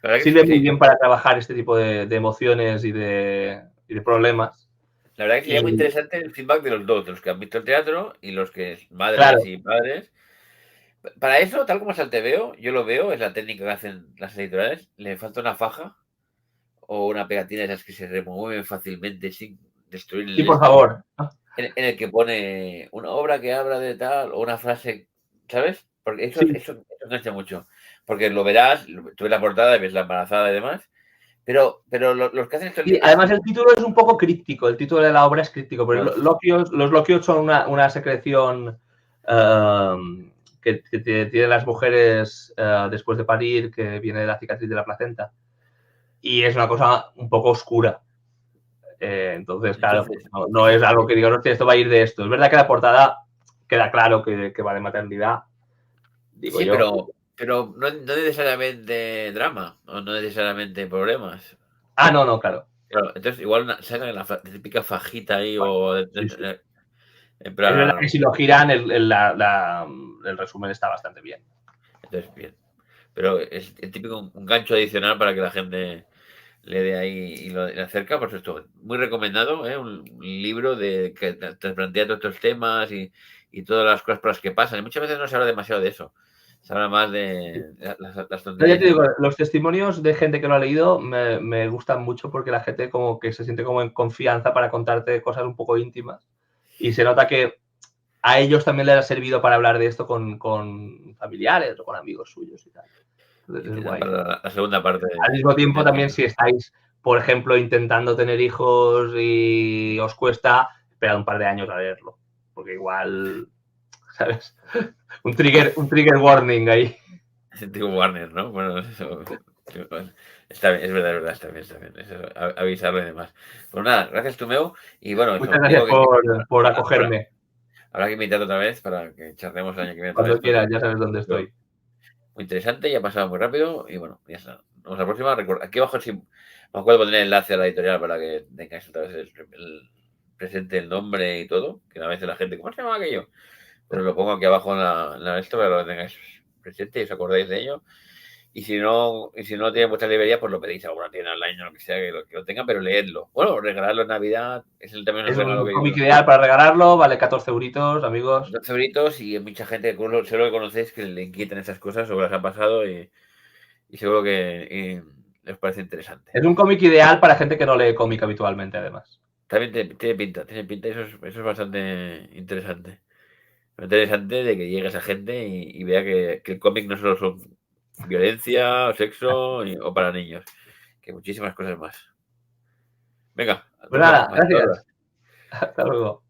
La verdad que sirve muy sí. bien para trabajar este tipo de emociones y de problemas. La verdad que sería muy Y interesante el feedback de los dos, de los que han visto el teatro y los que madres claro, y padres. Para eso, tal como es el TVO, yo lo veo, es la técnica que hacen las editoriales. Le falta una faja o una pegatina de esas que se remueven fácilmente sin destruir sí, el por esto, favor. en el que pone una obra que habla de tal o una frase, ¿sabes? Porque Sí. eso engancha mucho. Porque lo verás, tú ves la portada, ves la embarazada y demás, pero los que hacen estos Y libros además el título es un poco críptico, el título de la obra es críptico, porque no, los loquios son una secreción que tienen las mujeres después de parir, que viene de la cicatriz de la placenta. Y es una cosa un poco oscura. Entonces, claro, entonces, no es algo que diga, no, esto va a ir de esto. Es verdad que la portada queda claro que va de maternidad, digo sí, yo. pero no necesariamente drama o no necesariamente problemas. No, claro. Claro, entonces igual sacan la típica fajita ahí Bueno, sí, sí. en Es verdad plan, que si lo giran, el resumen está bastante bien. entonces bien. Pero es el típico un gancho adicional para que la gente le dé ahí y lo le acerca, por esto, muy recomendado, ¿eh? Un libro que te plantea todos estos temas y todas las cosas por las que pasan. Y muchas veces no se habla demasiado de eso. Se habla más de las No, ya tonterías te y digo, demás. los testimonios de gente que lo ha leído me gustan mucho porque la gente como que se siente como en confianza para contarte cosas un poco íntimas y se nota que a ellos también les ha servido para hablar de esto con familiares o con amigos suyos y tal. Y Entonces es te dan guay. para la segunda parte Al mismo tiempo del también libro. si estáis, por ejemplo, intentando tener hijos y os cuesta, esperad un par de años a leerlo, porque igual, ¿sabes? Un trigger warning ahí. Tipo Warner, ¿no? Bueno, eso. Bueno, está bien, es verdad, está bien. Eso, avisarlo y demás. Pues nada, gracias, Tumeo. Y bueno, Muchas eso, gracias digo que por habrá, acogerme. habrá que invitarlo otra vez para que charlemos el año que viene otra vez, Cuando porque quieras, ya sabes dónde estoy. muy interesante y ha pasado muy rápido. Y bueno, ya está. Nos vemos la próxima. Aquí abajo, sí, Me acuerdo poner el enlace a la editorial para que tengáis otra vez presente el nombre y todo, que a veces la gente, ¿cómo se llama aquello? Pues lo pongo aquí abajo en la esto para que lo tengáis presente y os acordáis de ello. Y si no tiene vuestra librería, pues lo pedís a alguna tienda online o lo que sea que lo tenga, pero leedlo. Bueno, regalarlo en Navidad también Es un regalo un que cómic yo. ideal para regalarlo, vale 14 euritos, amigos. 12 euritos y hay mucha gente, seguro que conocéis, que le inquietan esas cosas o que las ha pasado y seguro que les parece interesante. Es un cómic ideal para gente que no lee cómic habitualmente, además. También tiene pinta y eso es bastante interesante. Lo interesante de que llegue esa gente y vea que el cómic no solo son violencia, o sexo o para niños, que muchísimas cosas más. Venga, Pues Douglas, nada, hasta ahora. gracias. Hasta luego.